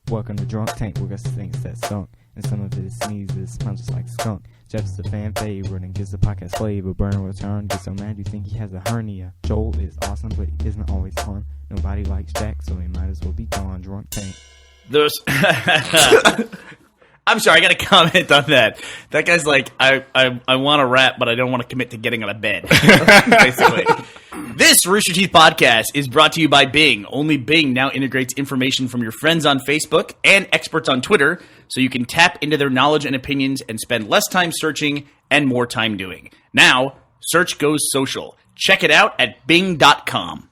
Welcome to Drunk Tank, we got things that stunk. And some of it sneezes, smells just like skunk. Jeff's a fan favorite and gives the podcast flavor. Burn return, gets so mad you think he has a hernia. Joel is awesome, but he isn't always fun. Nobody likes Jack, so he might as well be gone. Drunk Tank. There's... I'm sorry, I got to comment on that. That guy's like, I want to rap, but I don't want to commit to getting out of bed. Basically. This Rooster Teeth podcast is brought to you by Bing. Only Bing now integrates information from your friends on Facebook and experts on Twitter, so you can tap into their knowledge and opinions and spend less time searching and more time doing. Now, search goes social. Check it out at bing.com.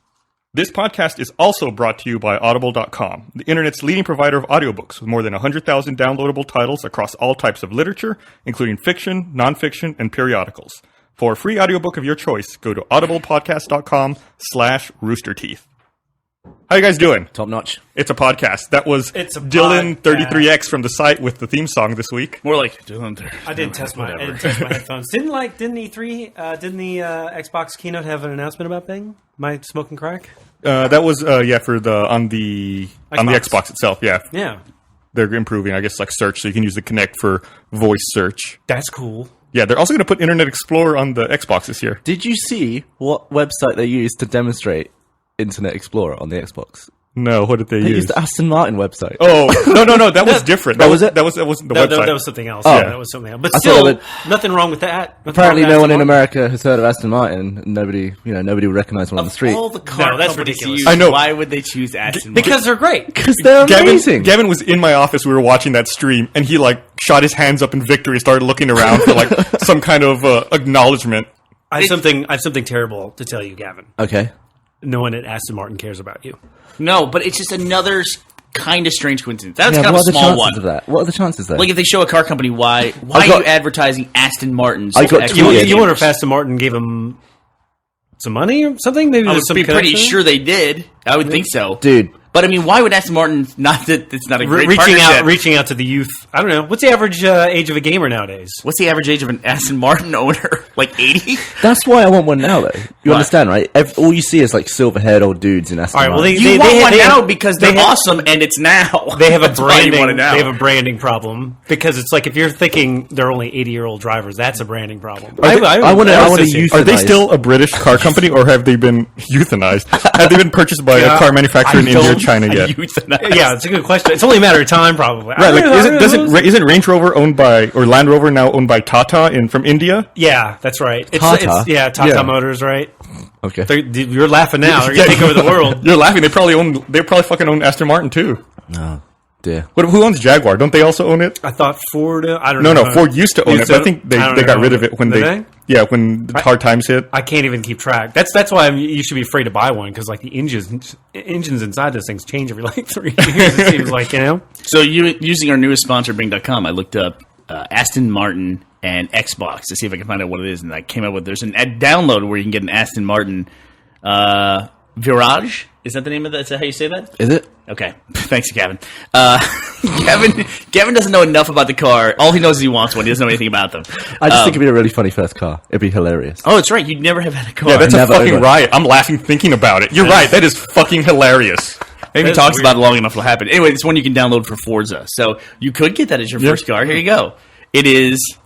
This podcast is also brought to you by Audible.com, the internet's leading provider of audiobooks with more than 100,000 downloadable titles across all types of literature, including fiction, nonfiction, and periodicals. For a free audiobook of your choice, go to audiblepodcast.com/roosterteeth. How you guys doing? Top notch. It's a podcast. That was Dylan 33X from the site with the theme song this week. More like Dylan. I didn't test my headphones. Didn't the Xbox keynote have an announcement about Bing? My smoking crack? That was for the on the Xbox itself. Yeah. They're improving, I guess, like search, so you can use the Kinect for voice search. That's cool. Yeah, they're also going to put Internet Explorer on the Xbox this year. Did you see what website they used to demonstrate Internet Explorer on the Xbox? No, what did they use? They used the Aston Martin website. Oh, no, that was different. That wasn't the website. That was something else. Oh. Yeah, that was something else. But still, nothing wrong with that. Apparently, no one in America has heard of Aston Martin. Nobody would recognize one on the street. All the car that's companies ridiculous. use, I know. Why would they choose Aston Martin? Because they're great. Because they're amazing. Gavin was in my office. We were watching that stream, and he shot his hands up in victory and started looking around for some kind of acknowledgement. I have something terrible to tell you, Gavin. Okay. No one at Aston Martin cares about you. No, but it's just another kind of strange coincidence. That's kind what of a are the small chances one. of that? What are the chances there? Like if they show a car company, why are you advertising Aston Martin? I got tweeted. You wonder if Aston Martin gave them some money or something? Maybe I would there's some be pretty connection? sure they did. I would think so, Dude. But I mean, why would Aston Martin? Not that it's not a great partnership. reaching out to the youth. I don't know. What's the average age of a gamer nowadays? What's the average age of an Aston Martin owner? Like 80? That's why I want one now, though. You understand, right? All you see is silver-haired old dudes in Aston Martin. You want one now because they're awesome, and it's now. They have a That's why you branding. want it now. They have a branding problem because it's like if you're thinking they're only 80-year-old drivers, that's a branding problem. I want to euthanize. Are they still a British car company, or have they been euthanized? Have they been purchased by a car manufacturer in India or China yet? Yeah, it's a good question. It's only a matter of time, probably. Right, isn't Range Rover owned by, or Land Rover now owned by Tata from India? Yeah, that's right. Tata? Tata Motors, right? Okay. You're laughing now. They're going to take over the world. You're laughing. They probably fucking own Aston Martin too. Oh, dear. Who owns Jaguar? Don't they also own it? I thought Ford. I don't know. No, Ford used to own it, but I think they got rid of it when they. Yeah, when the hard times hit. I can't even keep track. That's why you should be afraid to buy one because the engines inside those things change every 3 years. It seems like So using our newest sponsor, Bing.com, I looked up Aston Martin and Xbox to see if I can find out what it is, and I came up with there's a download where you can get an Aston Martin Virage. Is that the name of that? Is that how you say that? Is it? Okay. Thanks, Kevin. Kevin doesn't know enough about the car. All he knows is he wants one. He doesn't know anything about them. I just think it'd be a really funny first car. It'd be hilarious. Oh, that's right. You'd never have had a car. Yeah, that's a fucking ever. riot. I'm laughing thinking about it. You're right. That is fucking hilarious. Maybe he talks about it long enough, it'll happen. Anyway, it's one you can download for Forza. So you could get that as your first car. Here you go. It is...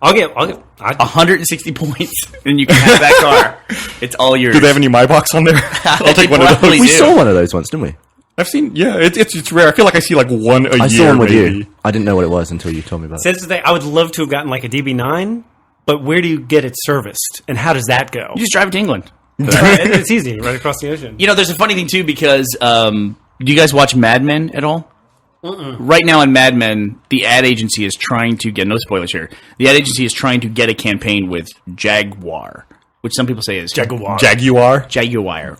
I'll get 160 points, and you can have that car. It's all yours. Do they have any My Box on there? I'll take one of those. We saw one of those once, didn't we? I've seen, it's rare. I feel like I see one a year. I saw one with maybe. you. I didn't know what it was until you told me about it. Since I would love to have gotten a DB9, but where do you get it serviced, and how does that go? You just drive it to England. It's easy, right across the ocean. There's a funny thing, too, because do you guys watch Mad Men at all? Right now in Mad Men, the ad agency is trying to get, no spoilers here, the ad agency is trying to get a campaign with Jaguar, which some people say is Jaguar. Or Jaguar. Jaguar.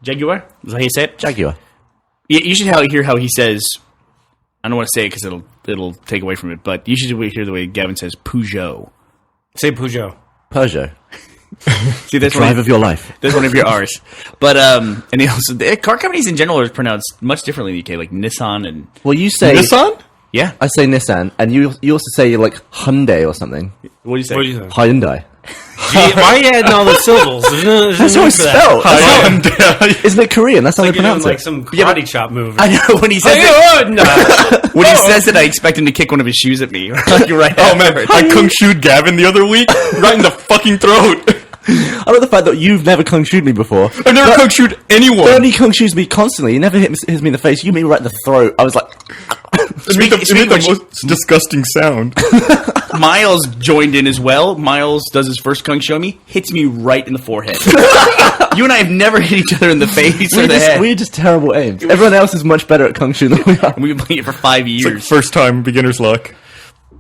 Jaguar? Is that how you say it? Jaguar. You should hear how he says, I don't want to say it because it'll take away from it, but you should hear the way Gavin says Peugeot. Say Peugeot. Peugeot. See, that's Drive of your life. That's one of your R's. But and the car companies in general are pronounced much differently in the UK, like Nissan and... Well, you say... Nissan? Yeah. I say Nissan, and you also say Hyundai or something. What do you say? What do you say? Hyundai. Why are you adding all the syllables? That's how it's spelled. Isn't it Korean? That's how they Like you're doing pronounce like it. some karate chop move. I know when he says it. When he says it, I expect him to kick one of his shoes at me. You're right. Oh man, I kung shu'd Gavin the other week, right in the fucking throat. I love the fact that you've never kung shu'd me before. I've never kung shu'd anyone. Bernie kung shu's me constantly. He never hits me in the face. You hit me right in the throat. I was like, It made the most disgusting sound. Miles joined in as well. Miles does his first kung show me, hits me right in the forehead. You and I have never hit each other in the face or the head. we're just terrible aims. Everyone else is much better at kung shu than we are. We've been playing it for 5 years. It's like first time beginner's luck.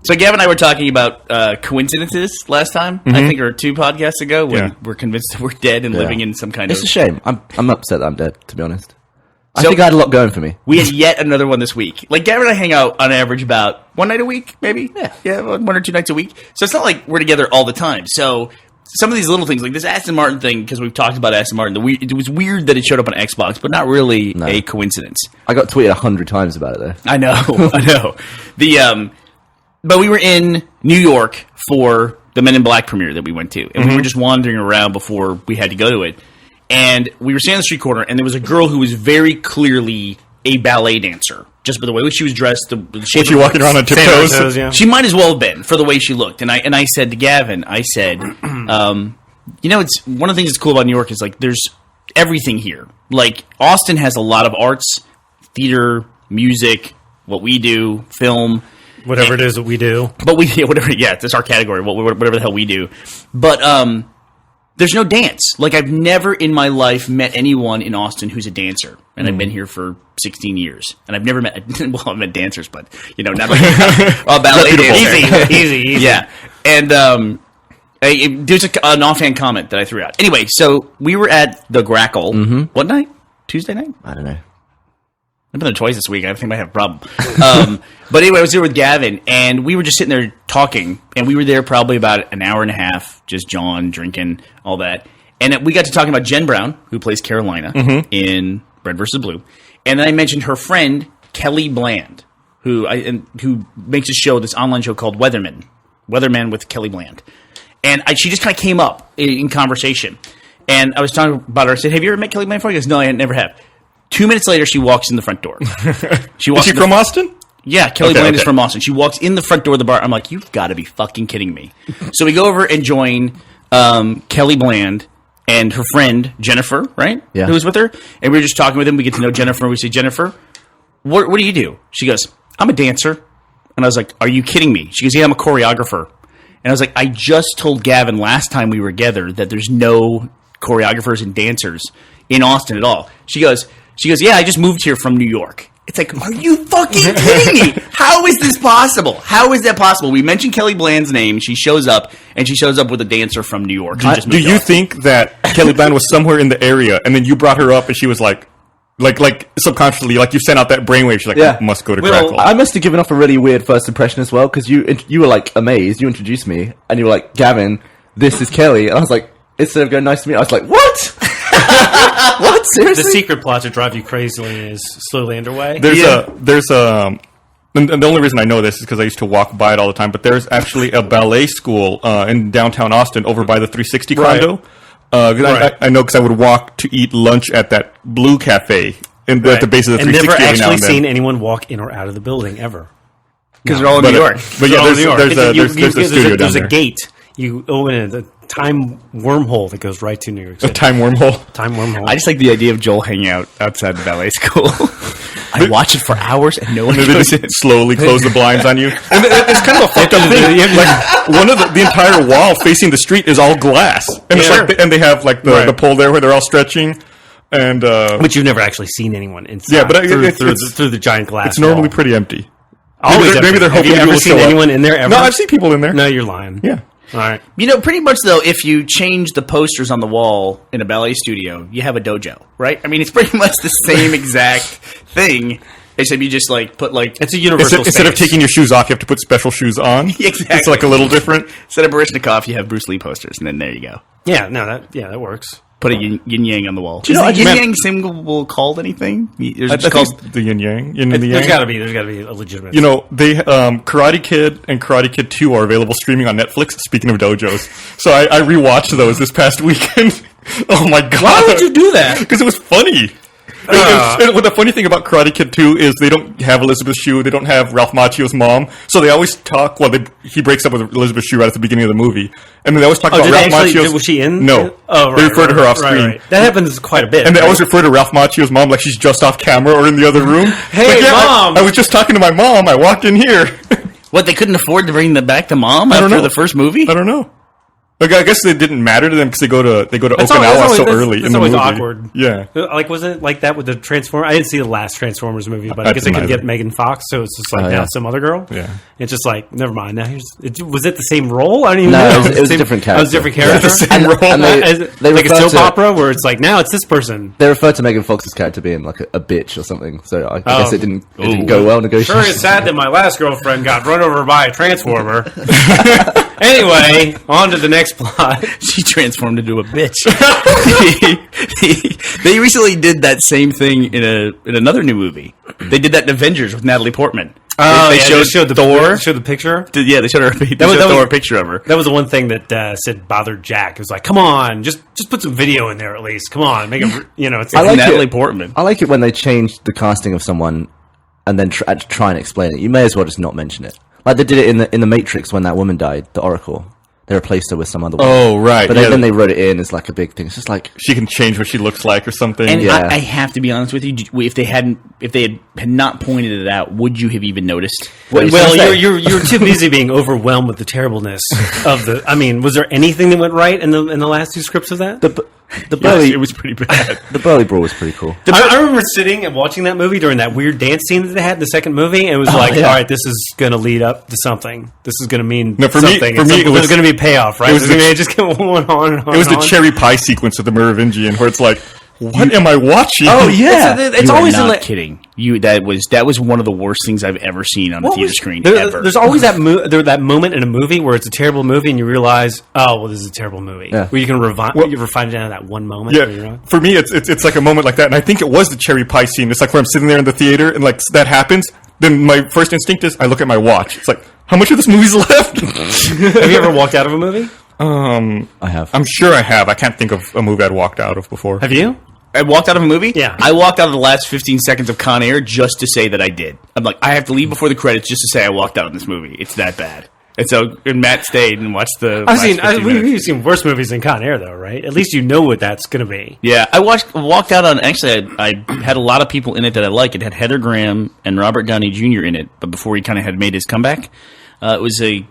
So Gavin and I were talking about coincidences last time, I think, or 2 podcasts ago, when we're convinced that we're dead and living in some kind It's of... a shame. I'm upset that I'm dead, to be honest. I So- think I had a lot going for me. We had yet another one this week. Like, Gavin and I hang out on average about 1 night a week, maybe? Yeah, 1 or 2 nights a week. So it's not like we're together all the time. So some of these little things, like this Aston Martin thing, because we've talked about Aston Martin, it was weird that it showed up on Xbox, but not really a coincidence. I got tweeted 100 times about it, though. I know, I know. But we were in New York for the Men in Black premiere that we went to, and we were just wandering around before we had to go to it. And we were standing on the street corner, and there was a girl who was very clearly a ballet dancer, just by the way she was dressed. The shape Was she of her- walking around on tiptoes? Yeah. She might as well have been for the way she looked. And I said to Gavin, I said, it's one of the things that's cool about New York is like there's everything here. Like Austin has a lot of arts, theater, music, what we do, film. Whatever it is that we do. But that's our category, whatever the hell we do. But there's no dance. Like, I've never in my life met anyone in Austin who's a dancer. And I've been here for 16 years. And I've never met, I've met dancers, but, not like a ballet dancer. Easy. Yeah. And there's an offhand comment that I threw out. Anyway, so we were at the Grackle. What night? Tuesday night? I don't know. I've been there twice this week. I think I might have a problem. But anyway, I was there with Gavin, and we were just sitting there talking, and we were there probably about an hour and a half, just jawing, drinking, all that. And we got to talking about Jen Brown, who plays Carolina in Red vs. Blue. And then I mentioned her friend, Kelly Bland, who makes a show, this online show called Weatherman with Kelly Bland. And she just kind of came up in conversation. And I was talking about her. I said, have you ever met Kelly Bland before? He goes, no, I never have. 2 minutes later, she walks in the front door. Is she from Austin? Yeah, Kelly Bland is from Austin. She walks in the front door of the bar. I'm like, you've got to be fucking kidding me. So we go over and join Kelly Bland and her friend, Jennifer, right? Yeah. Who was with her. And we were just talking with him. We get to know Jennifer. We say, Jennifer, what do you do? She goes, I'm a dancer. And I was like, are you kidding me? She goes, yeah, I'm a choreographer. And I was like, I just told Gavin last time we were together that there's no choreographers and dancers in Austin at all. She goes, yeah, I just moved here from New York. It's like, are you fucking kidding me? How is this possible? How is that possible? We mentioned Kelly Bland's name. She shows up, and she shows up with a dancer from New York. Do you think that Kelly Bland was somewhere in the area, and then you brought her up, and she was like subconsciously, like you sent out that brainwave, she's like, Yeah. I must go to Well, Crackle. I must have given off a really weird first impression as well, because you were like amazed. You introduced me, and you were like, Gavin, this is Kelly. And I was like, instead of going, nice to meet you, I was like, what? What? Seriously? The secret plot to drive you crazy is slowly underway. And the only reason I know this is because I used to walk by it all the time, but there's actually a ballet school in downtown Austin over by the 360 condo. Right. I know because I would walk to eat lunch at that Blue Cafe at the base of the and 360 never every now actually and then. seen anyone walk in or out of the building ever. Because they're all in New York. But yeah, All in New York. there's a studio down There's there. a gate. You open it, the time wormhole that goes right to New York A City. time wormhole. Time wormhole. I just like the idea of Joel hanging out outside the ballet school. I watch it for hours, and no one They goes just in. slowly close the blinds on you. And it's kind of a fucked up thing. Like one of the entire wall facing the street is all glass, and it's Sure. like and they have like the pole there where they're all stretching, and But you've never actually seen anyone inside. Yeah, but through the giant glass. it's normally wall. pretty empty. Always maybe they're empty. hoping Have you people ever will seen show up. anyone in there ever? No, I've seen people in there. No, you're lying. Yeah. All right. Pretty much, though, if you change the posters on the wall in a ballet studio, you have a dojo, right? I mean, it's pretty much the same exact thing, except you just, put, It's a universal Instead of space. taking your shoes off, you have to put special shoes on. Exactly. It's like a little different. Instead of Baryshnikov, you have Bruce Lee posters, and then there you go. Yeah, no, that works. put a yin yang on the wall. you know, Is the I yin just- yang symbol called anything? Or is I it just think called? it's the yin yang. Yin and the There's yang. got to be a legitimate. You know, they Karate Kid and Karate Kid 2 are available streaming on Netflix. Speaking of dojos, so I rewatched those this past weekend. Oh my god! Why would you do that? Because it was funny. Well, the funny thing about Karate Kid 2 is they don't have Elizabeth Shue, they don't have Ralph Macchio's mom, so they always talk. Well, he breaks up with Elizabeth Shue right at the beginning of the movie, and then they always talk about did Ralph they actually, Macchio's. was she in? No, Oh, right. they refer to her off right, screen. right. That happens quite a bit. And they right? always refer to Ralph Macchio's mom like she's just off camera or in the other room. Hey, Mom! I was just talking to my mom. I walked in here. What, they couldn't afford to bring them back to mom don't after know. the first movie? I don't know. Like, I guess it didn't matter to them because they go to That's Okinawa always- so that's- early that's in the always movie. awkward. Yeah. Like, wasn't it like that with the Transformers? I didn't see the last Transformers movie, but I I guess they didn't could get either. Megan Fox, so it's just like Oh, now yeah. it's some other girl. Yeah. It's just like, never mind. Now was it the same role? I don't even No, know. it was a Same- different Oh, it was a character. different character. The same And- role. and they- Is it they like a refer soap to- opera where it's like, now it's this person. They referred to Megan Fox's character being like a bitch or something. So I Oh. guess it didn't go well negotiations. Sure is sad that my last girlfriend got run over by a transformer. Anyway, on to the next plot. She transformed into a bitch. They recently did that same thing in another new movie. They did that in Avengers with Natalie Portman. They showed the Thor. Showed the picture. Yeah, they showed her. They was- showed that was- Thor a picture of her. That was the one thing that Sid bothered Jack. It was like, come on, just put some video in there at least. Come on, make it. You know, it's I like Natalie it. Portman. I like it when they change the casting of someone and then try and explain it. You may as well just not mention it. Like they did it in the Matrix when that woman died, the Oracle. They replaced her with some other woman. Oh, right. But yeah, then they wrote it in as like a big thing. It's just like, she can change what she looks like or something. And Yeah. I have to be honest with you. If they had not pointed it out, would you have even noticed? What well, you say? you're too busy being overwhelmed with the terribleness of the. I mean, was there anything that went right in the last two scripts of that? the Burley, it was pretty bad. the Burley Brawl was pretty cool. I remember sitting and watching that movie during that weird dance scene that they had in the second movie, and it was like, yeah. all right, this is going to lead up to something. This is going to mean No, for me- something. for me, it was- there's going to be a payoff, right? it was It just kept going on and on. it was and the on. cherry pie sequence of the Merovingian where it's like, what am I watching? Oh yeah, It's You are always in not like, kidding. That was one of the worst things I've ever seen on a theater screen ever. There's always that that moment in a movie where it's a terrible movie and you realize, oh, well, this is a terrible movie. Yeah. Where you can refine it down to that one moment. where you're Yeah, like, for me, it's like a moment like that, and I think it was the cherry pie scene. It's like where I'm sitting there in the theater, and like that happens. Then my first instinct is I look at my watch. It's like, how much of this movie's left? have you ever walked out of a movie? I have. I'm sure I have. I can't think of a movie I'd walked out of before. Have you? I walked out of a movie? Yeah. I walked out of the last 15 seconds of Con Air just to say that I did. I'm like, I have to leave before the credits just to say I walked out of this movie. It's that bad. And so and Matt stayed and watched the last 15 minutes. We've seen worse movies than Con Air, though, right? At least you know what that's going to be. Yeah, I walked out on. Actually, I had a lot of people in it that I like. It had Heather Graham and Robert Downey Jr. in it, but before he kind of had made his comeback, it was a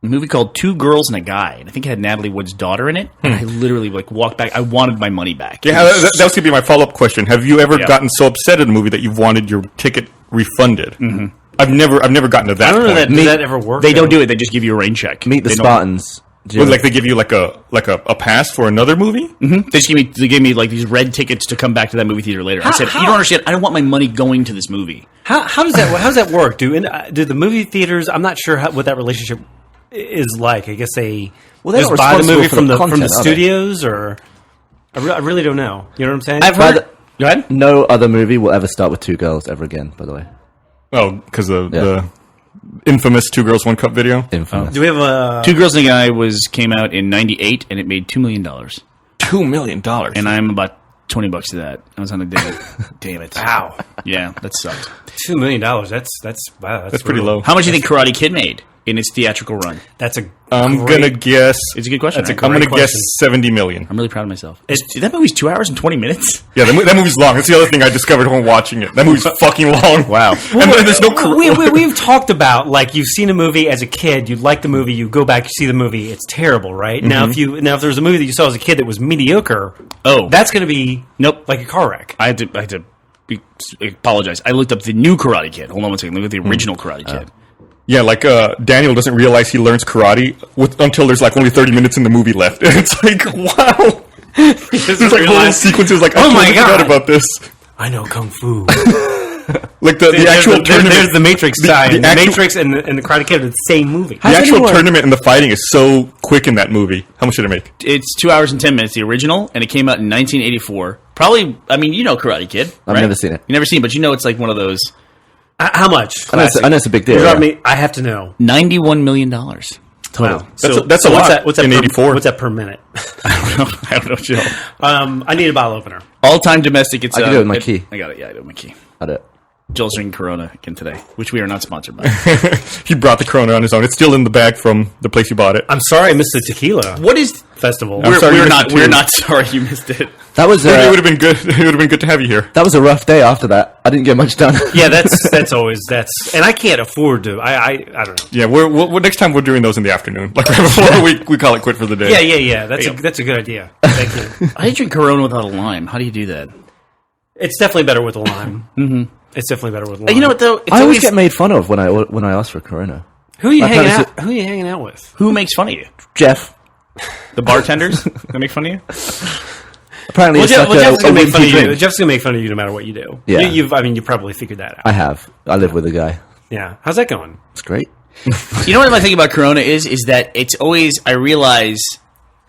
movie called Two Girls and a Guy, and I think it had Natalie Wood's daughter in it. And I literally walked back. I wanted my money back. Yeah, that was gonna be my follow up question. Have you ever Yeah. gotten so upset at a movie that you've wanted your ticket refunded? Mm-hmm. I've never gotten to that. I don't know point. that does that ever work. They don't though? do it. They just give you a rain check. Meet the They don't- Spartans. Do you Well, know- like they give you like a pass for another movie. They just gave me like these red tickets to come back to that movie theater later. I said, you don't understand. I don't want my money going to this movie. How does that work? Do the movie theaters? I'm not sure what that relationship is like. I guess they Well, they're just not buy the responsible movie for from the the content, are they? studios, or I really don't know. You know what I'm saying? I've By heard. the- Go ahead. No other movie will ever start with two girls ever again. By the way, Oh, because of the infamous Two Girls One Cup video. infamous. Do we have a? Two Girls and a Guy came out in '98 and it made $2 million. $2 million. And I'm about $20 to that. I was on a date. Damn it! Wow, Yeah, that sucked. $2 million. That's wow. That's pretty brutal. low. How much do you think Karate Kid made in its theatrical run? That's a. I'm great- gonna guess. It's a good question. right? I'm gonna great guess question. $70 million. I'm really proud of myself. That movie's 2 hours and 20 minutes. Yeah, that movie's long. That's the other thing I discovered when watching it. That movie's fucking long. Wow. And there's no. We've talked about like you've seen a movie as a kid, you like the movie, you go back, you see the movie, it's terrible, right? Now if there's a movie that you saw as a kid that was mediocre, Oh. that's going to be Nope. like a car wreck. I had to apologize. I looked up the new Karate Kid. Hold on one second. Look at the original Karate Kid. Yeah, like Daniel doesn't realize he learns karate until there's like only 30 minutes in the movie left. And it's like, wow. There's like whole sequences like, Oh I my totally forgot God. about this. I know kung fu. Like the actual tournament. There's the Matrix tie. The actual- Matrix and the Karate Kid are the same movie. The actual tournament and the fighting is so quick in that movie. How much did it make? It's 2 hours and 10 minutes, the original, and it came out in 1984. Probably, I mean, you know Karate Kid. I've right? never seen it. You never seen it, but you know it's like one of those How much? I know it's a big deal. Drop Yeah. me. I have to know. $91 million. Total. Wow. That's a lot what's that in per, 84. What's that per minute? I don't know, Joe. I need a bottle opener. All-time domestic. It's I can do it with my key. I got it. Yeah, I do it with my key. I don't. Joel's drinking Corona again today, which we are not sponsored by. He brought the Corona on his own. It's still in the bag from the place you bought it. I'm sorry I missed the tequila What is? festival. I'm sorry you We're missed not. it too. We're not sorry you missed it. That was It would have been good. It would have been good to have you here. that was a rough day after that. I didn't get much done. Yeah, that's always and I can't afford to. I don't know. Yeah, we're next time we're doing those in the afternoon, like right before we call it quit for the day. Yeah. That's a good idea. Thank you. I drink Corona without a lime. How do you do that? It's definitely better with a lime. Mm-hmm. It's definitely better with a lime. You know what though? It's I always get made fun of when I ask for Corona. Who are you My hanging parents- out? Who are you hanging out with? who makes fun of you? Jeff. The bartenders that make fun of you? Apparently, Well, it's Jeff's like gonna make fun of wimpy you. drink. Jeff's gonna make fun of you no matter what you do. Yeah. You probably figured that out. I have. I live with a guy. Yeah. How's that going? It's great. You know what my thing about Corona is that it's always I realize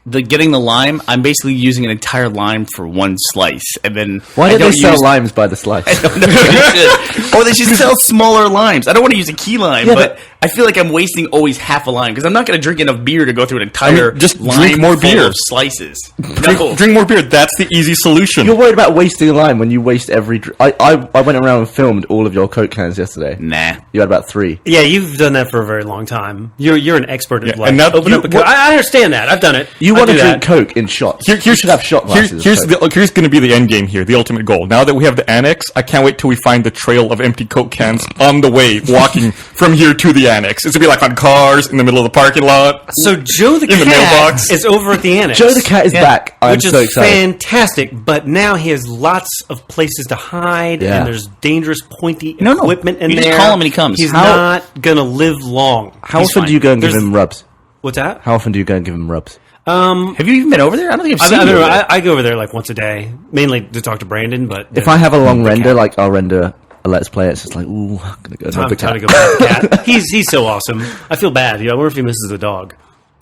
getting the lime. I'm basically using an entire lime for one slice, and then Why I don't they don't sell use- limes by the slice? I don't know if they should. Or they should sell smaller limes. I don't want to use a key lime, Yeah, but I feel like I'm wasting always half a lime because I'm not going to drink enough beer to go through an entire just lime drink more full beer. of slices. No. Drink more beer. That's the easy solution. You're worried about wasting a lime when you waste every. I went around and filmed all of your Coke cans yesterday. Nah. You had about 3. Yeah, you've done that for a very long time. You're an expert at Yeah, like and now open you- up a Coke. I understand that. I've done it. You I want to do drink that. Coke in shots. You should have shot glasses. Here's of Coke. here's going to be the end game here, the ultimate goal. Now that we have the annex, I can't wait till we find the trail of empty Coke cans on the way, walking from here to the annex. It's going to be like on cars in the middle of the parking lot. So Joe the In the cat mailbox. is over at the annex. Joe the cat is back. I'm which is so excited. fantastic, but now he has lots of places to hide, Yeah. and there's dangerous, pointy No. equipment in You there. just call him when he comes. He's How- not gonna live long. How He's often fine. do you go and give There's- him rubs? What's that? How often do you go and give him rubs? Have you even been over there? I don't think I've I, seen I, you. don't know, over there. I go over there like once a day, mainly to talk to Brandon. But If I have a long render, like I'll render a Let's Play, it's just like, ooh, I'm gonna go time, another time to cat. go back to the cat. He's so awesome. I feel bad. I wonder if he misses the dog.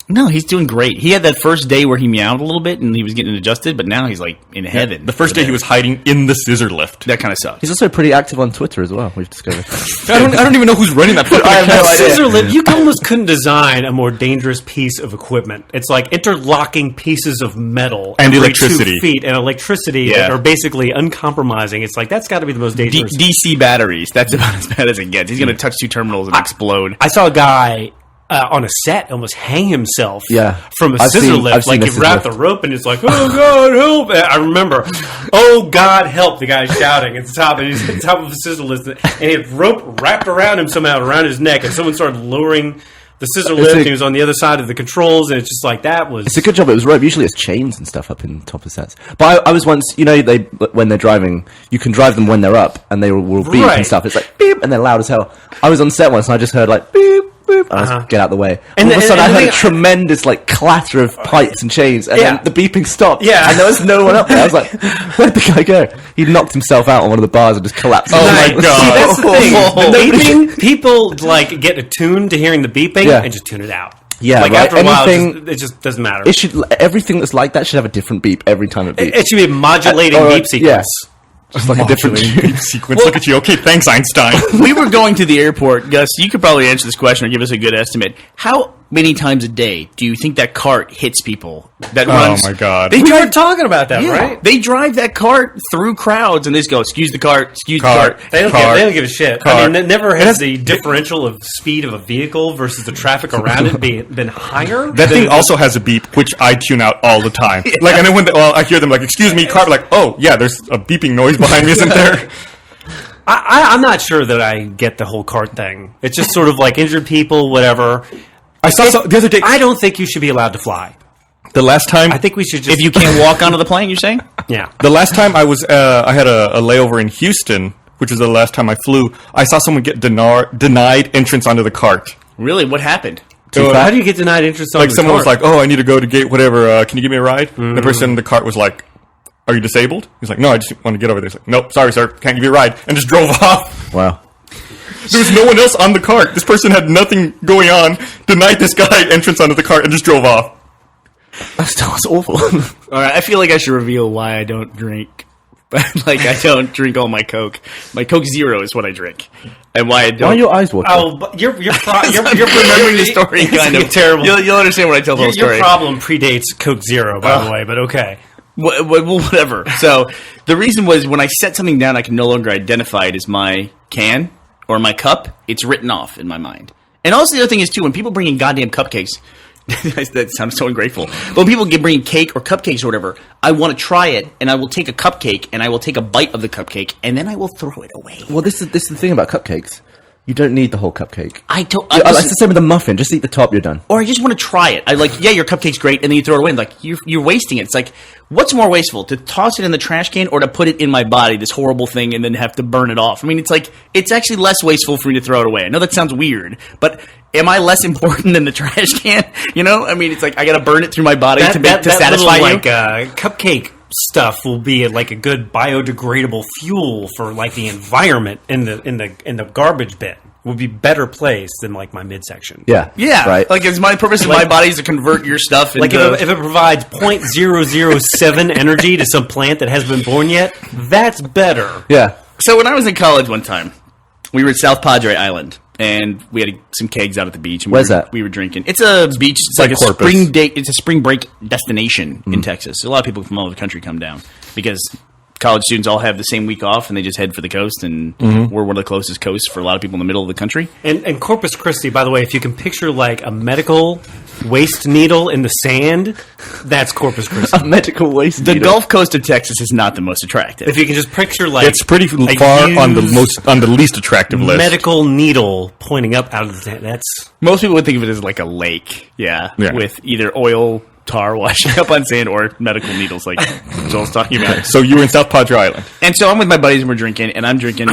No, he's doing great. He had that first day where he meowed a little bit and he was getting adjusted, but now he's like in heaven. The first day he was hiding in the scissor lift. That kind of sucks. He's also pretty active on Twitter as well. We've discovered. I don't even know who's running that fucking I have no account. idea. Scissor lift. You almost couldn't design a more dangerous piece of equipment. It's like interlocking pieces of metal And every electricity. 2 feet and electricity Yeah. that are basically uncompromising. It's like that's got to be the most dangerous. DC batteries. That's about as bad as it gets. He's going to touch 2 terminals and explode. I saw a guy on a set almost hang himself Yeah. from a I've scissor seen- lift. I've seen Like the he scissor wrapped lift. the rope and it's like, oh God, help! And I remember, oh God, help! The guy shouting at the top, and he's at the top of the scissor lift, and he had rope wrapped around him somehow around his neck, and someone started lowering the scissor lift. And he was on the other side of the controls, and it's just like that was. It's a good job. It was rope. Usually it's chains and stuff up in top of sets. But I was once, when they're driving, you can drive them when they're up, and they will beep Right. and stuff. It's like beep, and they're loud as hell. I was on set once, and I just heard like beep, beep, and I was get out the way. And All of a the- sudden, and I the heard a thing- tremendous like clatter of pipes and chains, and Yeah. then the beeping stopped. Yeah. and there was no one up there. I was like, where did the guy go? He knocked himself out on one of the bars and just collapsed. Oh Right. my God. See, that's the thing. The Nobody- beeping, people like get attuned to hearing the beeping Yeah. and just tune it out. Yeah, like right. after a while, Anything- it just doesn't matter. It should everything that's like that should have a different beep every time it beeps. It should be a modulating Or, beep sequence. Just like a different Modulating beep sequence. Look at you. Okay, thanks, Einstein. We were going to the airport. Gus, you could probably answer this question or give us a good estimate. How many times a day do you think that cart hits people? That runs? my God. They We drive, were talking about that, yeah, right? They drive that cart through crowds and they just go, excuse the cart, excuse Cart. the cart. They don't give a shit. I Car. mean, it never has the differential of speed of a vehicle versus the traffic around it been higher. That thing also has a beep, which I tune out all the time. Like, and then when I hear them like, "Excuse me, car," like, "Oh yeah, there's a beeping noise behind me, isn't there?" I'm not sure that I get the whole cart thing. It's just sort of like injured people, whatever. I saw the other day. I don't think you should be allowed to fly. The last time, I think we should just. If you can't walk onto the plane, you're saying? yeah. the last time I was, I had a layover in Houston, which was the last time I flew. I saw someone get denied entrance onto the cart. Really? What happened? How do you get denied entrance on Like the someone was cart? like, "Oh, I need to go to gate whatever. Can you give me a ride?" And the person in the cart was like, are you disabled? He's like, no, I just want to get over there. He's like, nope, sorry, sir, can't give you a ride, and just drove off. Wow. There was no one else on the cart. This person had nothing going on, denied this guy entrance onto the cart, and just drove off. That's awful. All right, I feel like I should reveal why I don't drink. Like, I don't drink all my Coke. My Coke Zero is what I drink. And why I don't. Why are your eyes watering? Oh, but you're remembering the story, kind of. Terrible. You'll understand when I tell the whole story. Your problem predates Coke Zero, by the way, but okay. Well, whatever. So, the reason was when I set something down, I can no longer identify it as my can or my cup. It's written off in my mind. And also, the other thing is, too, when people bring in goddamn cupcakes, that sounds so ungrateful. But when people bring cake or cupcakes or whatever, I want to try it, and I will take a cupcake, and I will take a bite of the cupcake, and then I will throw it away. Well, this is the thing about cupcakes. You don't need the whole cupcake. It's It's the same with a muffin. Just eat the top, you're done. Or I just want to try it. I like, yeah, your cupcake's great, and then you throw it away. And like, you're wasting it. It's like, what's more wasteful, to toss it in the trash can or to put it in my body, this horrible thing, and then have to burn it off? I mean, it's like, it's actually less wasteful for me to throw it away. I know that sounds weird, but am I less important than the trash can? You know, I mean, it's like I got to burn it through my body to satisfy you. Like cupcake stuff will be like a good biodegradable fuel for like the environment in the garbage bin. Would be better placed than like my midsection. Yeah. Right. Like, it's my purpose in my body is to convert your stuff into... Like, if it provides 0.007 energy to some plant that hasn't been born yet, that's better. Yeah. So when I was in college one time, we were at South Padre Island, and we had some kegs out at the beach. And Where's that? We were drinking. It's a beach. It's like a Corpus. It's a spring break destination in Texas. So a lot of people from all over the country come down because college students all have the same week off, and they just head for the coast. And we're one of the closest coasts for a lot of people in the middle of the country. And Corpus Christi, by the way, if you can picture like a medical waste needle in the sand, that's Corpus Christi. A medical waste The needle. Gulf Coast of Texas is not the most attractive. If you can just picture like It's pretty a far on used the least attractive list. medical needle pointing up out of the sand. That's Most people would think of it as like a lake, yeah. With either oil, tar washing up on sand, or medical needles, like Joel's talking about. So you were in South Padre Island. And so I'm with my buddies and we're drinking, and I'm drinking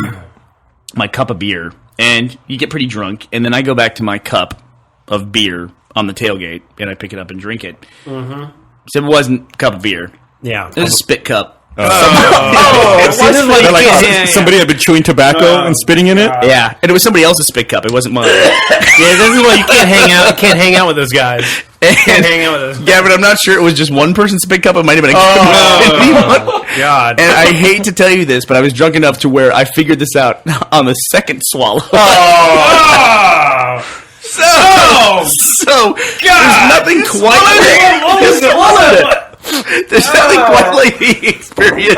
my cup of beer, and you get pretty drunk, and then I go back to my cup of beer on the tailgate, and I pick it up and drink it. Mm-hmm. So it wasn't a cup of beer. yeah. It was a spit cup. Somebody had been chewing tobacco and spitting in it. Yeah, and it was somebody else's spit cup. It wasn't mine. Yeah, this is why you can't hang out. Can't hang out with those guys. Can't hang out with those. Yeah, but I'm not sure it was just one person's spit cup. It might have been a God. And I hate to tell you this, but I was drunk enough to where I figured this out on the second swallow. So there's nothing quite There's nothing quite like the experience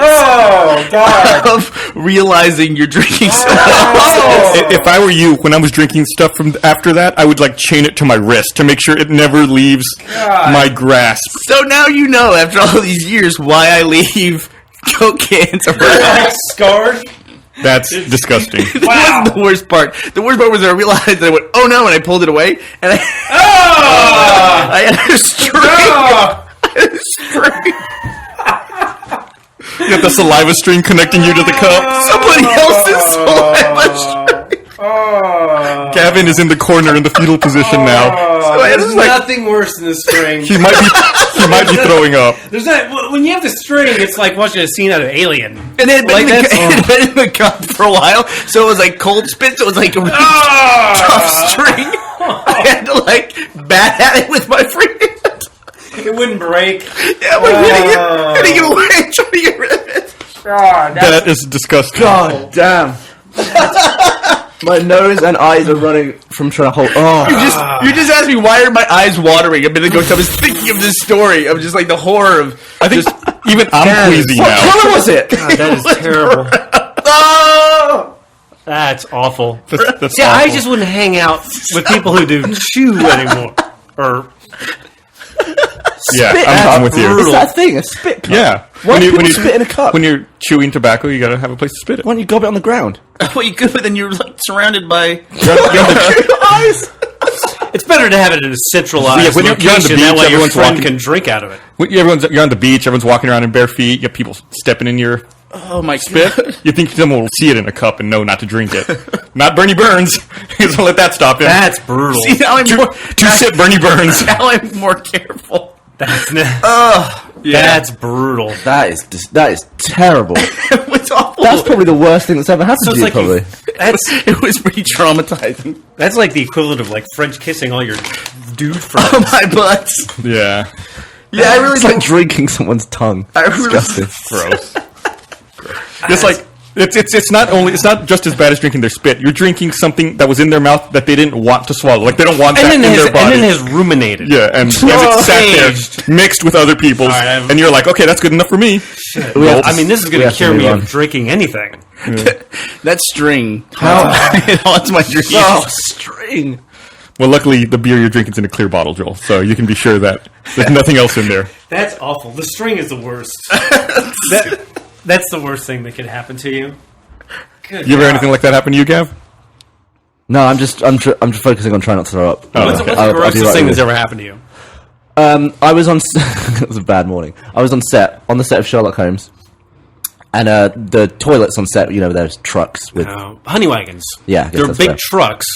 of realizing you're drinking someone else's. If I were you, when I was drinking stuff from after that, I would like chain it to my wrist to make sure it never leaves my grasp. So now you know, after all these years, why I leave Coke cans around. Scarred. That's disgusting. That wasn't the worst part. The worst part was I realized that I went, oh no, and I pulled it away, and I had a string. You got the saliva string connecting you to the cup. Somebody else's saliva string. Gavin is in the corner in the fetal position now. So I There's was nothing worse than the string. He might be throwing up. There's not when you have the string. It's like watching a scene out of Alien. and it had been, Like it had been in the cup for a while, so it was like cold spit, so it was like a really tough string. I had to like bat at it with my free hand. It wouldn't break. Yeah, I'm like hitting it away, trying to get rid of it. That is disgusting. God damn. My nose and eyes are running from trying to hold. Oh. You just asked me why are my eyes watering a minute ago, so I was thinking of this story of just like the horror of. I think even I'm queasy What now. color was it? God, that is terrible. Oh! That's awful. That's See, I awful. just wouldn't hang out with people who do chew anymore. Or Yeah, Spit. I'm with you. Is that a thing? A spit cup? Yeah. Why do people spit in a cup? When you're chewing tobacco, you gotta have a place to spit it. Why don't you gob it on the ground? Well, you could, but then you're like surrounded by. Eyes. it's better to have it in a centralized Yeah, when you're on the location. That beach, way your everyone's friend walking- can drink out of it. You're on the beach, everyone's walking around in bare feet, you have people stepping in your Oh my spit. god! You think someone will see it in a cup and know not to drink it. Not Bernie Burns. He's gonna let that stop him. That's brutal. See, now I'm more. Two sip Bernie Burns. Now I'm more careful. That's That's brutal. That is terrible. It was awful. That's probably the worst thing that's ever happened So to it's you. like Probably. It was pretty traumatizing. That's like the equivalent of like French kissing all your dude friends. Oh my butt. Yeah. Yeah, I really It's like drinking someone's tongue. I really- Disgusting. Gross. It's like it's not just as bad as drinking their spit. You're drinking something that was in their mouth that they didn't want to swallow. Like they don't want that in their body. and then has ruminated. Yeah, and as it sat there mixed with other people's, All right, and you're like, okay, that's good enough for me. I mean, this is going We to have to cure me move of on. drinking anything. that string. It haunts my dreams. Oh, string. Well, luckily the beer you're drinking's in a clear bottle, Joel, so you can be sure that there's nothing else in there. That's awful. The string is the worst. That's the worst thing that could happen to you. Good You ever God. anything like that happen to you, Gav? No, I'm just focusing on trying not to throw up. Oh, What's okay. the I'll be grossest right thing with that's you. ever happened to you? I was on. It was a bad morning. I was on the set of Sherlock Holmes, and the toilets on set. You know, there's trucks with Honey wagons. Yeah, I guess They're that's big fair. trucks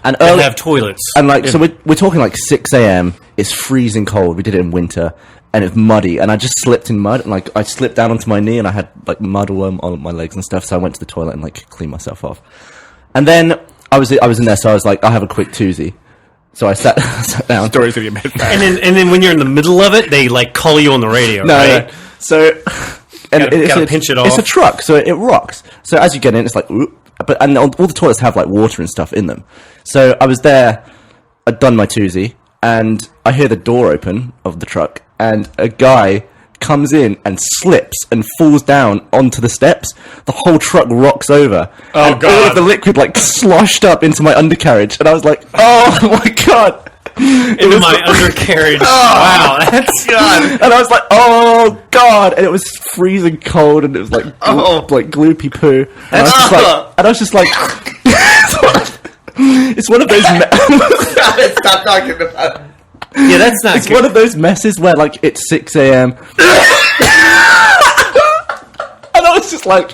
and that early, have toilets. and like so we're talking like 6 a.m. It's freezing cold. We did it in winter, and it's muddy. And I just slipped in mud, and like I slipped down onto my knee, and I had like mud all on my legs and stuff. So I went to the toilet and like cleaned myself off. And then I was in there, so I was like, I'll have a quick toozy. So I sat down. Stories of your made And then when you're in the middle of it, they like call you on the radio, No, right? no. So and Gotta pinch it It's a off. truck, so it rocks. So as you get in, it's like, whoop, and all the toilets have like water and stuff in them. So I was there, I'd done my toozy, and I hear the door open of the truck, and a guy comes in and slips and falls down onto the steps. The whole truck rocks over. Oh, and God. all of the liquid like sloshed up into my undercarriage, and I was like, oh my god. Into my undercarriage. Wow, that's God. And I was like, "Oh God!" And it was freezing cold, and it was like, like gloopy poo. And I was just like, it's one of those. Stop talking about it. yeah, that's not It's good. one of those messes where like it's 6 a.m. and I was just like,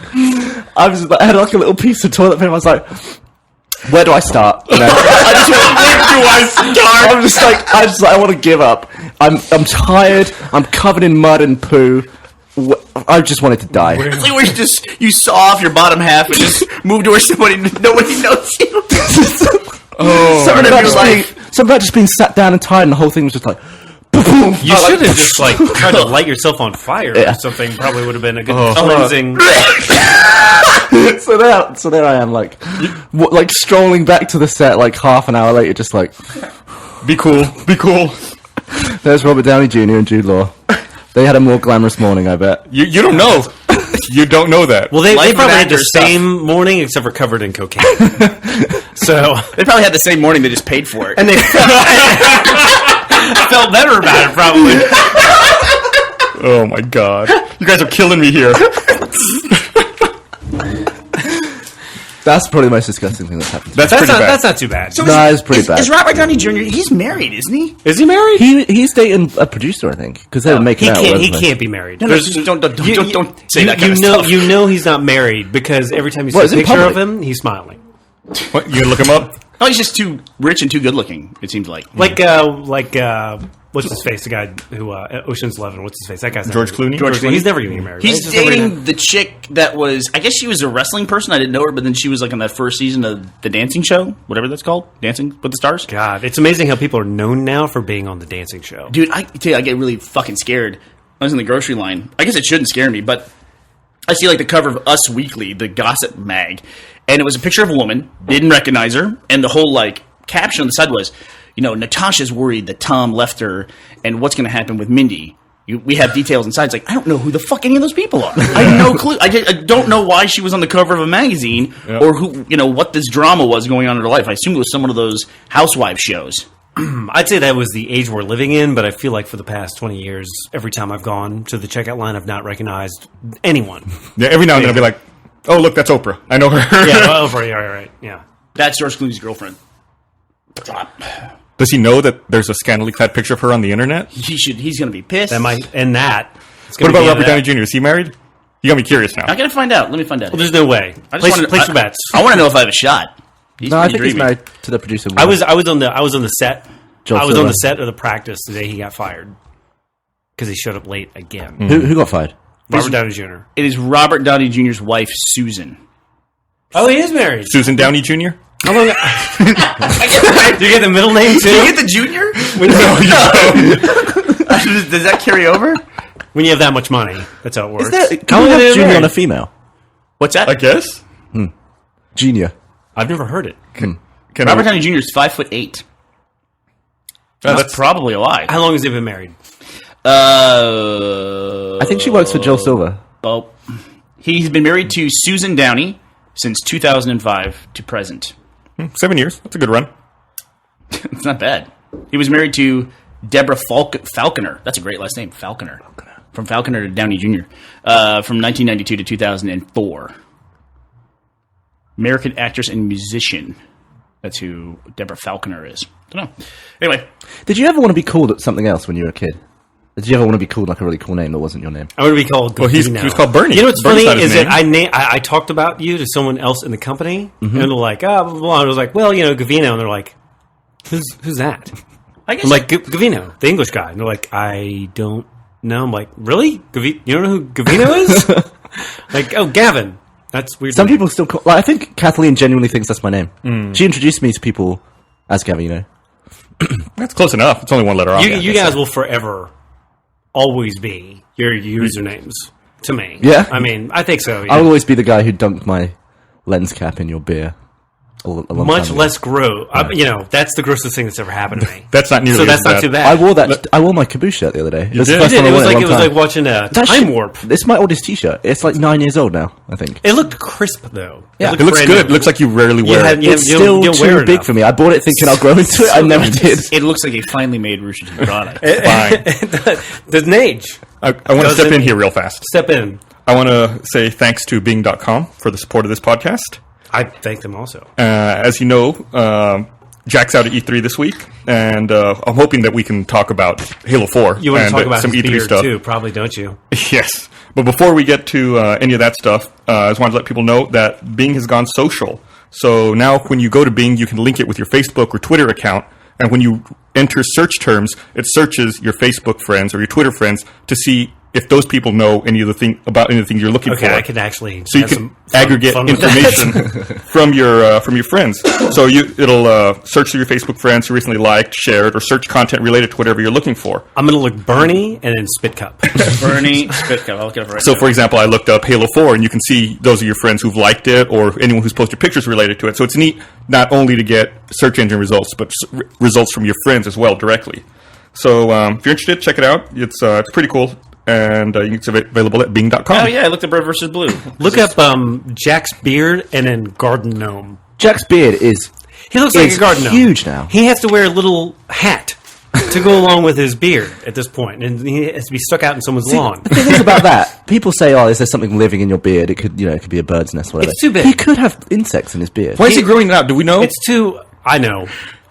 I had like a little piece of toilet paper. I was like, where do I start? You know, I'm just like, I want to give up. I'm tired. I'm covered in mud and poo. I just wanted to die. It's like where you saw off your bottom half and just moved to where nobody knows you. Something about, your something about just being sat down and tired, and the whole thing was just like, boom. You should have just like tried to light yourself on fire or something. Probably would have been a good cleansing. So there I am, like strolling back to the set, like half an hour later, just like, Be cool. there's Robert Downey Jr. and Jude Law. They had a more glamorous morning, I bet. You don't know. You don't know that. Well, they Life of probably had the actor stuff. same morning, except for covered in cocaine. So They probably had the same morning. They just paid for it. and they felt better about it, probably. Oh my god. You guys are killing me here. That's probably the most disgusting thing that's happened. That's That's pretty not, bad. that's not too bad. No, it's pretty bad. Is Robert Downey Jr. He's married, isn't he? Is he married? He's dating a producer, I think, because they were making He out. can't. He weren't they? can't be married. No, There's- don't say that kind you of know, stuff. you know he's not married because every time you see What, a is it picture of public? him, he's smiling. What, you gonna look him up? Oh, he's just too rich and too good looking. It seems like. Like what's his face? The guy who Ocean's 11. What's his face? That guy's George never, Clooney? George Clooney. He's never gonna get married. He's right? Just never dating gonna- the chick that was. I guess she was a wrestling person. I didn't know her, but then she was like on that first season of the Dancing Show, whatever that's called, Dancing with the Stars. God, it's amazing how people are known now for being on the dancing show. Dude, I tell you, I get really fucking scared. I was in the grocery line. I guess it shouldn't scare me, but I see like the cover of Us Weekly, the gossip mag, and it was a picture of a woman. Didn't recognize her, and the whole like caption on the side was, you know, Natasha's worried that Tom left her, and what's going to happen with Mindy. We have details inside. It's like, I don't know who the fuck any of those people are. I have no clue. I don't know why she was on the cover of a magazine or who, you know, what this drama was going on in her life. I assume it was some one of those housewife shows. I'd say that was the age we're living in, but I feel like for the past 20 years, every time I've gone to the checkout line, I've not recognized anyone. Yeah, every now and then I'll be like, oh, look, that's Oprah. I know her. Yeah, well, right, yeah. That's George Clooney's girlfriend. Does he know that there's a scantily clad picture of her on the internet? He's going to be pissed. That might and that. It's What gonna about be Robert that. Downey Jr.? Is he married? You got me curious now. I got to find out. Let me find out. Well, there's no way. I just wanna- Place your bets. I want to know if I have a shot. He's No, I pretty think he's dreamy. married to the producer. I was on the set. Joel I was on Silver. the set of the practice the day he got fired. because he showed up late again. Who got fired? Robert Downey Jr. It is Robert Downey Jr.'s wife, Susan. Oh, he is married. Susan Downey Jr.? How long? Do you get the middle name too? Do you get the junior? Does that carry over? When you have that much money, that's how it works. Is there, How can we long are have they junior married? on a female? What's that? I guess. Junior. I've never heard it. Can Robert I, Downey Jr. is 5'8". That's probably a lie. How long has he been married? I think she works for Joel Silver. Well, he's been married to Susan Downey since 2005 to present. 7 years. That's a good run. It's not bad. He was married to Deborah Falconer. That's a great last name, Falconer. From Falconer to Downey Jr. From 1992 to 2004. American actress and musician. That's who Deborah Falconer is. Don't know. Anyway, Did you ever want to be called something else when you were a kid? Did you ever want to be called like a really cool name that wasn't your name? I want to be called. Well, he Gavino. was called Bernie. You know what's Bernie's funny not his is name. that I talked about you to someone else in the company, and they're like, "Ah, blah, blah, blah." I was like, "Well, Gavino," and they're like, "Who's that?" I guess I'm like, "Gavino, the English guy," and they're like, "I don't know." I'm like, "Really? You don't know who Gavino is?" Like, "Oh, Gavin." That's weird. Some people still call... Like, I think Kathleen genuinely thinks that's my name. She introduced me to people as Gavino. That's close enough. It's only one letter off. You guys will forever always be your usernames to me. Yeah? I mean, I think so. Yeah. I'll always be the guy who dunked my lens cap in your beer. A long Much time ago. less gross. That's the grossest thing that's ever happened to me. That's not nearly So that's as not bad. too I bad. wore my Caboose shirt the other day. It was the did? first It time I was wore like in a long time. watching a That time shit- warp. It's my oldest T-shirt. It's like 9 years old now, I think. It looked crisp though. Yeah. It looks brand good. It new. looks like you rarely wear had- it. you It's don't- still you don't wear too it big enough. for me. I bought it thinking I'll grow into it. I never did. it looks like a finely made Rooster Teeth product. Fine. Doesn't age. I want to step Doesn't- in here real fast. Step in. I want to say thanks to Bing.com for the support of this podcast. I thank them also. As you know, Jack's out at E3 this week, and I'm hoping that we can talk about Halo 4 You want and to talk about some his E3 beard stuff. too, probably, don't you? Yes. But before we get to any of that stuff, I just wanted to let people know that Bing has gone social. So now when you go to Bing, you can link it with your Facebook or Twitter account. And when you enter search terms, it searches your Facebook friends or your Twitter friends to see if those people know any of the thing about anything you're looking Okay, for. I could actually. So you have can some fun- aggregate fun with information that. from your friends. So it'll search through your Facebook friends who recently liked, shared, or search content related to whatever you're looking for. I'm going to look Bernie and then Spit Cup. Bernie Spitcup. I'll look it up right So, now. for example, I looked up Halo 4, and you can see those are your friends who've liked it, or anyone who's posted pictures related to it. So it's neat not only to get search engine results, but results from your friends as well directly. So if you're interested, check it out. It's pretty cool, and it's available at Bing.com. Oh yeah, I looked at Bird versus Blue. Look up Jack's beard and then Garden Gnome. Jack's beard is He looks like It's a garden gnome. huge now. He has to wear a little hat to go along with his beard at this point, and he has to be stuck out in someone's lawn. The thing is about that, people say, "Oh, is there something living in your beard? It could, it could be a bird's nest, or whatever." It's too big. He could have insects in his beard. Why is he growing it out? Do we know? It's too. I know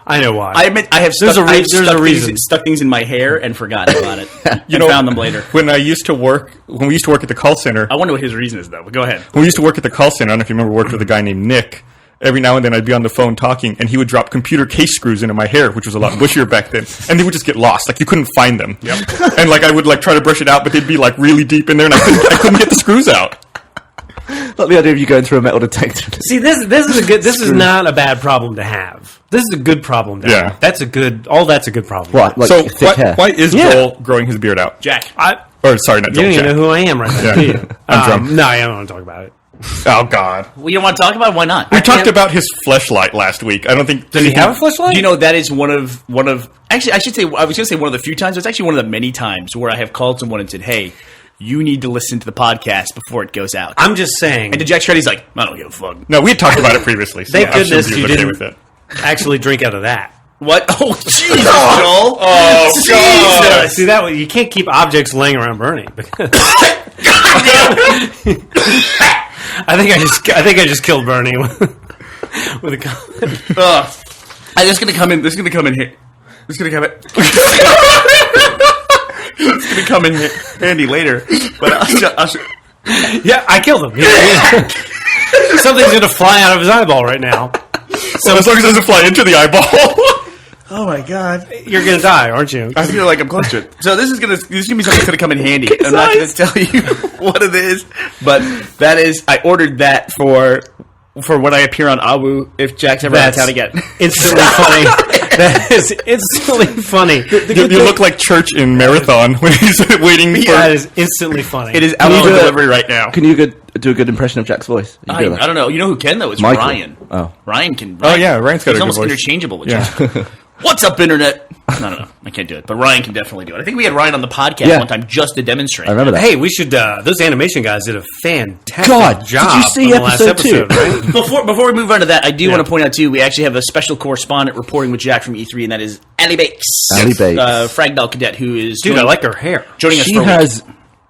why. I admit I have There's stuck, a I have there's stuck a reason. Things, stuck things in my hair and forgotten about it. And found them later. When we used to work at the call center, I wonder what his reason is though. But go ahead. when we used to work at the call center, I don't know if you remember, worked with a guy named Nick. Every now and then I'd be on the phone talking, and he would drop computer case screws into my hair, which was a lot bushier back then, and they would just get lost. Like, you couldn't find them. Yep. And, I would, try to brush it out, but they'd be, really deep in there, and I couldn't get the screws out. Like the idea of you going through a metal detector. See, this is a good. This is not a bad problem to have. This is a good problem to Yeah. have. That's a good. All that's a good problem. What? Like So, thick hair? why is Yeah. Joel growing his beard out? Jack. Or, sorry, not You Joel, don't even Jack. know who I am right now, Yeah. do you? I'm drunk. No, I don't want to talk about it. Oh, God. Well, you don't want to talk about it? Why not? We talked about his fleshlight last week. I don't think... Does he have a flashlight? Do you know that is one of actually I should say I was going to say one of the few times. It's actually one of the many times where I have called someone and said, "Hey, you need to listen to the podcast before it goes out." I'm just saying. And to Jack Shreddy's like, "I don't give a fuck." No, we had talked about it previously. So Thank I'm sure goodness he was you okay didn't with it. actually drink out of that. What? Oh, Jesus, Joel! Oh, God. See that way you can't keep objects laying around burning. I think I just killed Bernie with a comment. I'm just gonna come in. This is gonna come in here. This is gonna come in. It's gonna come in handy later. But I'll show. Yeah, I killed him. Yeah. Something's gonna fly out of his eyeball right now. So as long as it doesn't fly into the eyeball. Oh my god. You're gonna die, aren't you? I feel like I'm close to it. So this is gonna be something that's gonna come in handy. I'm not gonna tell you what it is, but that is I ordered that for when I appear on Awu if Jack's ever out of town again. Instantly funny. That is instantly funny. You look like Church in Marathon when he's waiting for. That is instantly funny. It is out for delivery right now. Can you do a good impression of Jack's voice? You I do that? don't know. You know who can though? It's Michael. Ryan. Oh. Ryan can. Oh, yeah, Ryan's got a he's good almost voice. interchangeable with Yeah. Jack. What's up, internet? I don't know. I can't do it, but Ryan can definitely do it. I think we had Ryan on the podcast Yeah. one time just to demonstrate. I remember that. Hey, we should. Those animation guys did a fantastic God, job. did you see on the last episode 2? right? Before we move on to that, I do want to point out too, we actually have a special correspondent reporting with Jack from E3, and that is Allie Bakes. Allie Bakes. Fragdoll Cadet, who is Dude, I like her hair. joining us She for a week. has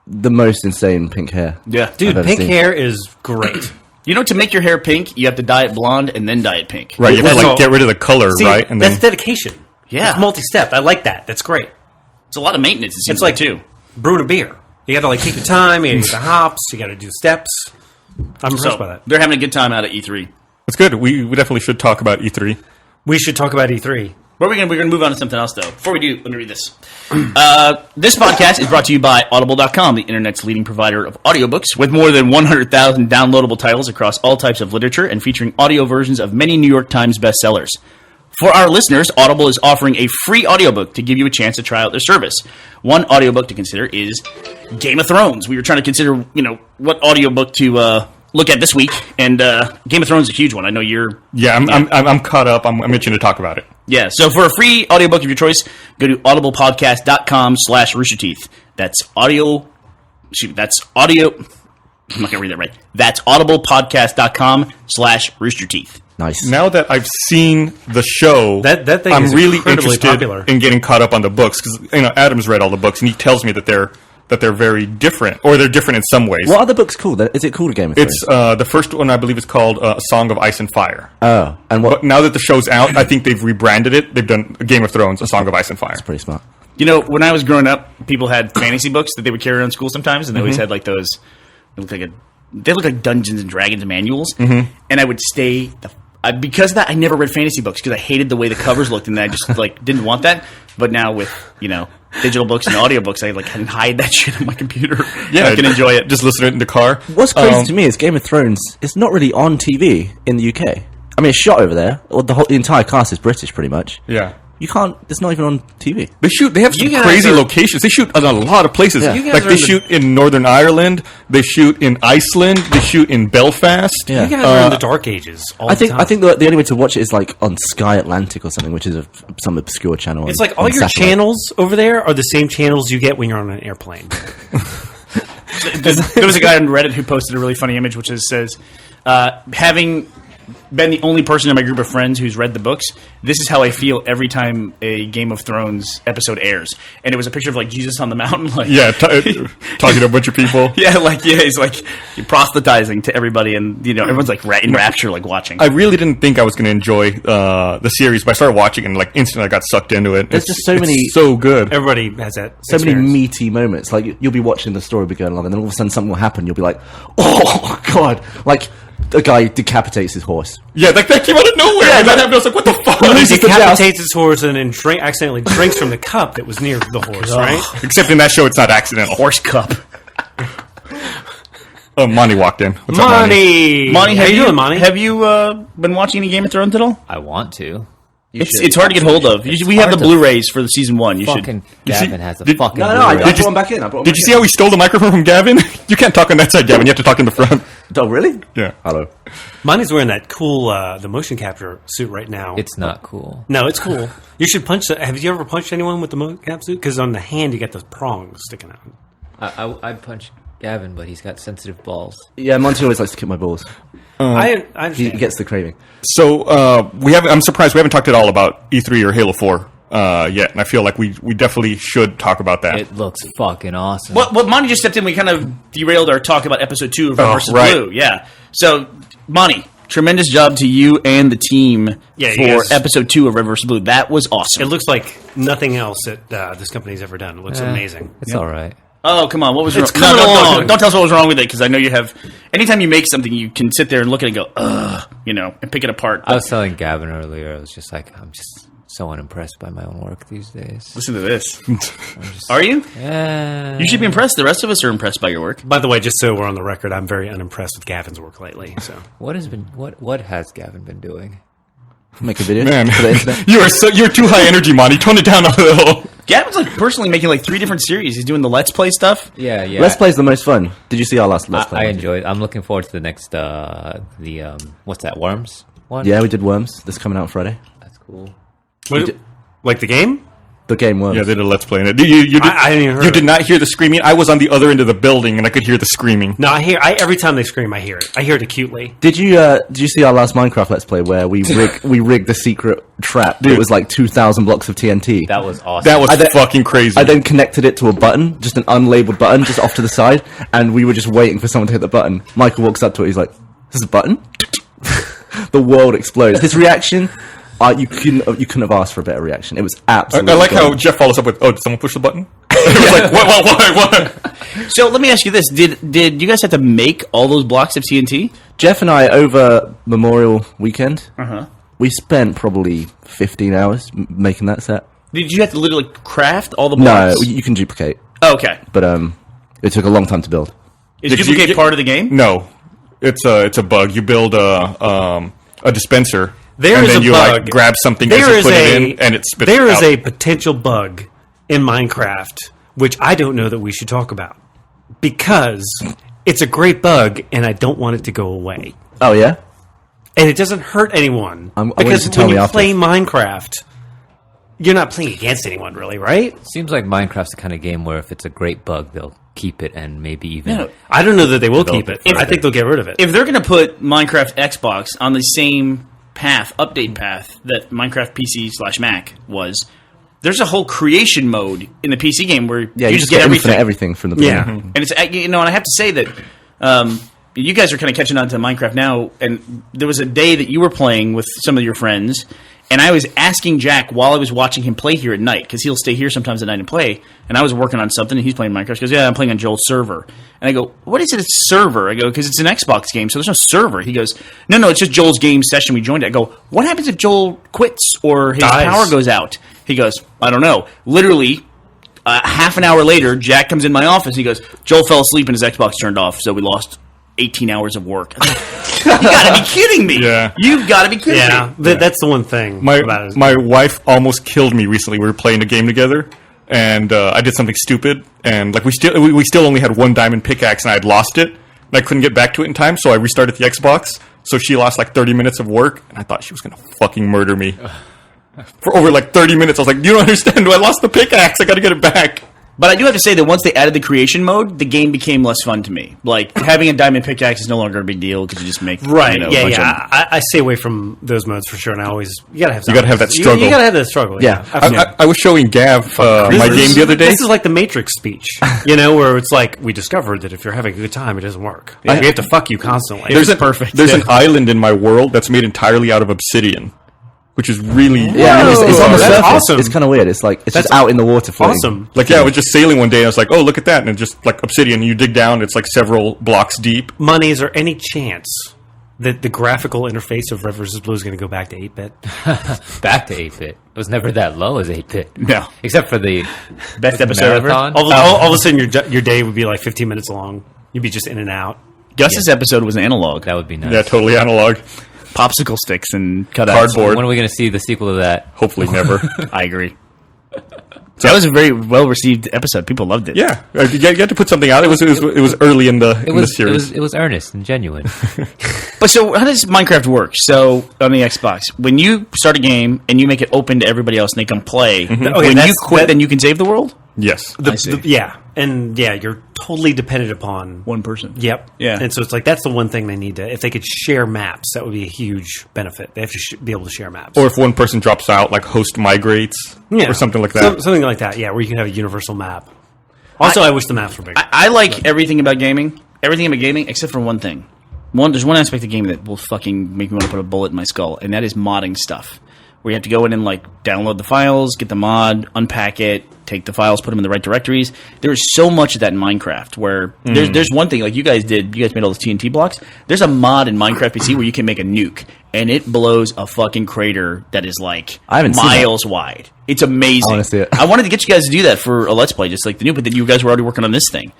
the most insane pink hair. Yeah. Dude, I've ever pink seen. hair is great. You know, to make your hair pink, you have to dye it blonde and then dye it pink. Right, you have to That's like get rid of the color, See, right? And that's then dedication. Yeah. It's multi-step. I like that. That's great. It's a lot of maintenance. It seems It's like too. brewing a beer. You got to like take your time. You got to get the hops. You got to do steps. I'm impressed by that. They're having a good time out at E3. it's good. We definitely should talk about E3. We should talk about E3. But we're gonna move on to something else though. Before we do, let me read this. This podcast is brought to you by Audible.com, the internet's leading provider of audiobooks, with more than 100,000 downloadable titles across all types of literature and featuring audio versions of many New York Times bestsellers. For our listeners, Audible is offering a free audiobook to give you a chance to try out their service. One audiobook to consider is Game of Thrones. We were trying to consider, what audiobook to look at this week, and Game of Thrones is a huge one. I know you're... Yeah, I'm caught up. I'm itching to talk about it. Yeah, so for a free audiobook of your choice, go to audiblepodcast.com/roosterteeth. That's audio... I'm not going to read that right. That's audiblepodcast.com/roosterteeth. Nice. Now that I've seen the show, That thing I'm is really incredibly interested popular. in getting caught up on the books because Adam's read all the books and he tells me that they're very different, or they're different in some ways. What are the books called? Is it called a Game of Thrones? It's the first one, I believe, is called A Song of Ice and Fire. Oh, and what? But now that the show's out, I think they've rebranded it. They've done Game of Thrones, A Song of Ice and Fire. Pretty smart. When I was growing up, people had fantasy books that they would carry around school sometimes, and they always had like those. They look like Dungeons and Dragons manuals, and I would stay. Because of that, I never read fantasy books because I hated the way the covers looked, and I just didn't want that. But now with digital books and audiobooks, I can hide that shit on my computer. Yeah, I can enjoy it. Just listen to it in the car. What's crazy to me is Game of Thrones is not really on TV in the UK. I mean, it's shot over there. Or the entire cast is British, pretty much. Yeah. You can't. It's not even on TV. They have some You guys crazy are- locations. They shoot in a lot of places. Yeah. You guys Like are they in the- shoot in Northern Ireland. They shoot in Iceland. They shoot in Belfast. Yeah. You guys are in the dark ages all I think the time. the only way to watch it is like on Sky Atlantic or something, which is some obscure channel. It's like all on your satellite. channels over there are the same channels you get when you're on an airplane. There was a guy on Reddit who posted a really funny image, which says, having been the only person in my group of friends who's read the books, this is how I feel every time a Game of Thrones episode airs. And it was a picture of Jesus on the mountain, Yeah, talking to a bunch of people. he's proselytizing to everybody, and everyone's in rapture, watching. I really didn't think I was going to enjoy the series, but I started watching and instantly I got sucked into it. There's just so many- so good. Everybody has that. So many experience. meaty moments. Like you'll be watching the story be going along, and then all of a sudden something will happen. You'll be like, "Oh God!" Like a guy decapitates his horse. Yeah, that came out of nowhere. And that happened. I was like, "What the fuck?" He loses the decapitates his horse and then accidentally drinks from the cup that was near the horse, right? Except in that show, it's not accidental. Horse cup. Oh, Monty walked in. What's up, Monty? Monty! Monty, how you doing, Monty? Have you been watching any Game of Thrones at all? I want to. It's hard to get hold of. We have the Blu-rays for the season 1. You Fucking should. Gavin has a did- fucking. No, I Blu-ray. brought him back in. Did you see how he stole the microphone from Gavin? You can't talk on that side, Gavin. You have to talk in the front. Oh, really? Yeah. Hello. Monty's wearing that cool the motion capture suit right now. It's not cool. No, it's cool. You should punch. Have you ever punched anyone with the motion cap suit? Because on the hand you got those prongs sticking out. I'd punch Gavin, but he's got sensitive balls. Yeah, Monty always likes to kick my balls. I He understand. gets the craving. So I'm surprised we haven't talked at all about E3 or Halo 4 yet, and I feel like we definitely should talk about that. It looks fucking awesome. What Monty just stepped in, we kind of derailed our talk about episode 2 of Red vs. right. Blue. Yeah. So, Monty, tremendous job to you and the team Yeah, you for guys- episode 2 of Red vs. Blue. That was awesome. It looks like nothing else that this company's ever done. It looks amazing. It's all right. Oh, come on. What was It's wrong? coming along. Don't tell us what was wrong with it, because I know you have... Anytime you make something, you can sit there and look at it and go, ugh, and pick it apart. I was telling Gavin earlier. I was just like, I'm just so unimpressed by my own work these days. Listen to this. Are you? You should be impressed. The rest of us are impressed by your work. By the way, just so we're on the record, I'm very unimpressed with Gavin's work lately. So What has Gavin been doing? Make a video Man, for the internet. you're too high energy, Monty. Tone it down a little. Gavin's like personally making like 3 different series. He's doing the Let's Play stuff. Yeah. Let's Play is the most fun. Did you see our last Let's Play? I enjoyed. I'm looking forward to the next. What's that? Worms one. Yeah, we did Worms. That's coming out Friday. That's cool. like the game? The game Worms. Yeah, they did a Let's Play in it. You I didn't even hear you it. did not hear the screaming. I was on the other end of the building, and I could hear the screaming. No, every time they scream, I hear it. I hear it acutely. Did you see our last Minecraft Let's Play where we rigged the secret trap? It was like 2,000 blocks of TNT. That was awesome. That was fucking crazy. I then connected it to a button, just an unlabeled button, just off to the side, and we were just waiting for someone to hit the button. Michael walks up to it, he's like, "This is a button?" The world explodes. His reaction, you couldn't have asked for a better reaction. It was absolutely. I like how great. Jeff follows up with, "Oh, did someone push the button?" It was like, what? So let me ask you this: Did you guys have to make all those blocks of TNT? Jeff and I, over Memorial Weekend, we spent probably 15 hours making that set. Did you have to literally craft all the No, blocks? you can duplicate, Oh, okay. but it took a long time to build. Is Did you duplicate get- part of the game? No, it's a bug. You build a dispenser, There and is then a you bug. like grab something, There as you is put it a in, and it spits there is out. a potential bug in Minecraft which I don't know that we should talk about because it's a great bug and I don't want it to go away. Oh yeah, And it doesn't hurt anyone I want because you to tell when me you after. play Minecraft, you're not playing against anyone, really, right? Seems like Minecraft's the kind of game where if it's a great bug, they'll keep it and maybe even. No. I don't know that they will keep Develop it. it I think they'll get rid of it. If they're going to put Minecraft Xbox on the same update path that Minecraft PC/Mac was, there's a whole creation mode in the PC game where yeah. you just get everything. from the Yeah. beginning. And it's and I have to say that you guys are kind of catching on to Minecraft now. And there was a day that you were playing with some of your friends, and I was asking Jack while I was watching him play here at night because he'll stay here sometimes at night and play. And I was working on something, and he's playing Minecraft. He goes, "Yeah, I'm playing on Joel's server." And I go, "What is it? It's server?" I go, "Because it's an Xbox game, so there's no server." He goes, "No, it's just Joel's game session. We joined it." I go, "What happens if Joel quits or his Dies. power goes out?" He goes, "I don't know." Literally. Half an hour later, Jack comes in my office. He goes, "Joel fell asleep and his Xbox turned off, so we lost 18 hours of work." I was like, you gotta be kidding me! Yeah. You've gotta be kidding Yeah, me! that's the one thing about it. My wife almost killed me recently. We were playing a game together, and I did something stupid, and like we still only had one diamond pickaxe, and I had lost it, and I couldn't get back to it in time, so I restarted the Xbox. So she lost like 30 minutes of work, and I thought she was gonna fucking murder me. For over like 30 minutes, I was like, "You don't understand. I lost the pickaxe. I gotta get it back." But I do have to say that once they added the creation mode, the game became less fun to me. Like, having a diamond pickaxe is no longer a big deal because you just make Right, a yeah. bunch of- I stay away from those modes for sure, and I always you gotta have that struggle. You gotta have that struggle. Yeah. I was showing Gav my game the other day. This is like the Matrix speech, where it's like we discovered that if you're having a good time, it doesn't work. We have to fuck you constantly. There's perfect. There's an island in my world that's made entirely out of obsidian, which is really Yeah, and it's on the that's surface. awesome. It's kind of weird. It's like it's That's just out in the water floating. awesome. like, yeah, I was just sailing one day, and I was like, "Oh, look at that!" And it's just like obsidian. You dig down, it's like several blocks deep. Money, is there any chance that the graphical interface of Red vs. Blue is going to go back to 8-bit? Back to 8-bit. It was never that low as 8-bit. No. Except for the Best episode ever. marathon. All of a sudden, your day would be like 15 minutes long. You'd be just in and out. Gus's episode was analog. That would be nice. Yeah, totally analog. Popsicle sticks and cutouts. Cardboard. When are we going to see the sequel to that? Hopefully, never. I agree. That was a very well received episode. People loved it. Yeah, you had to put something out. It was early in the series. It was earnest and genuine. But so, how does Minecraft work? So, on the Xbox, when you start a game and you make it open to everybody else and they can play, Okay, when you that's- quit, then you can save the world? Yes. I see. You're totally dependent upon One person. Yep. Yeah. And so it's like that's the one thing they need to. If they could share maps, that would be a huge benefit. They have to be able to share maps. Or if one person drops out, like host migrates, or something like that. Something like that. Yeah, where you can have a universal map. Also, I wish the maps were bigger. I like everything about gaming, except for one thing. There's one aspect of gaming that will fucking make me want to put a bullet in my skull, and that is modding stuff. where you have to go in and like download the files, get the mod, unpack it, take the files, put them in the right directories. There is so much of that in Minecraft where there's one thing like you guys did. You guys made all those TNT blocks. There's a mod in Minecraft PC where you can make a nuke and it blows a fucking crater that is like I haven't seen miles wide. It's amazing. I wanna see it. I wanted to get you guys to do that for a Let's Play, just like the nuke, but then you guys were already working on this thing.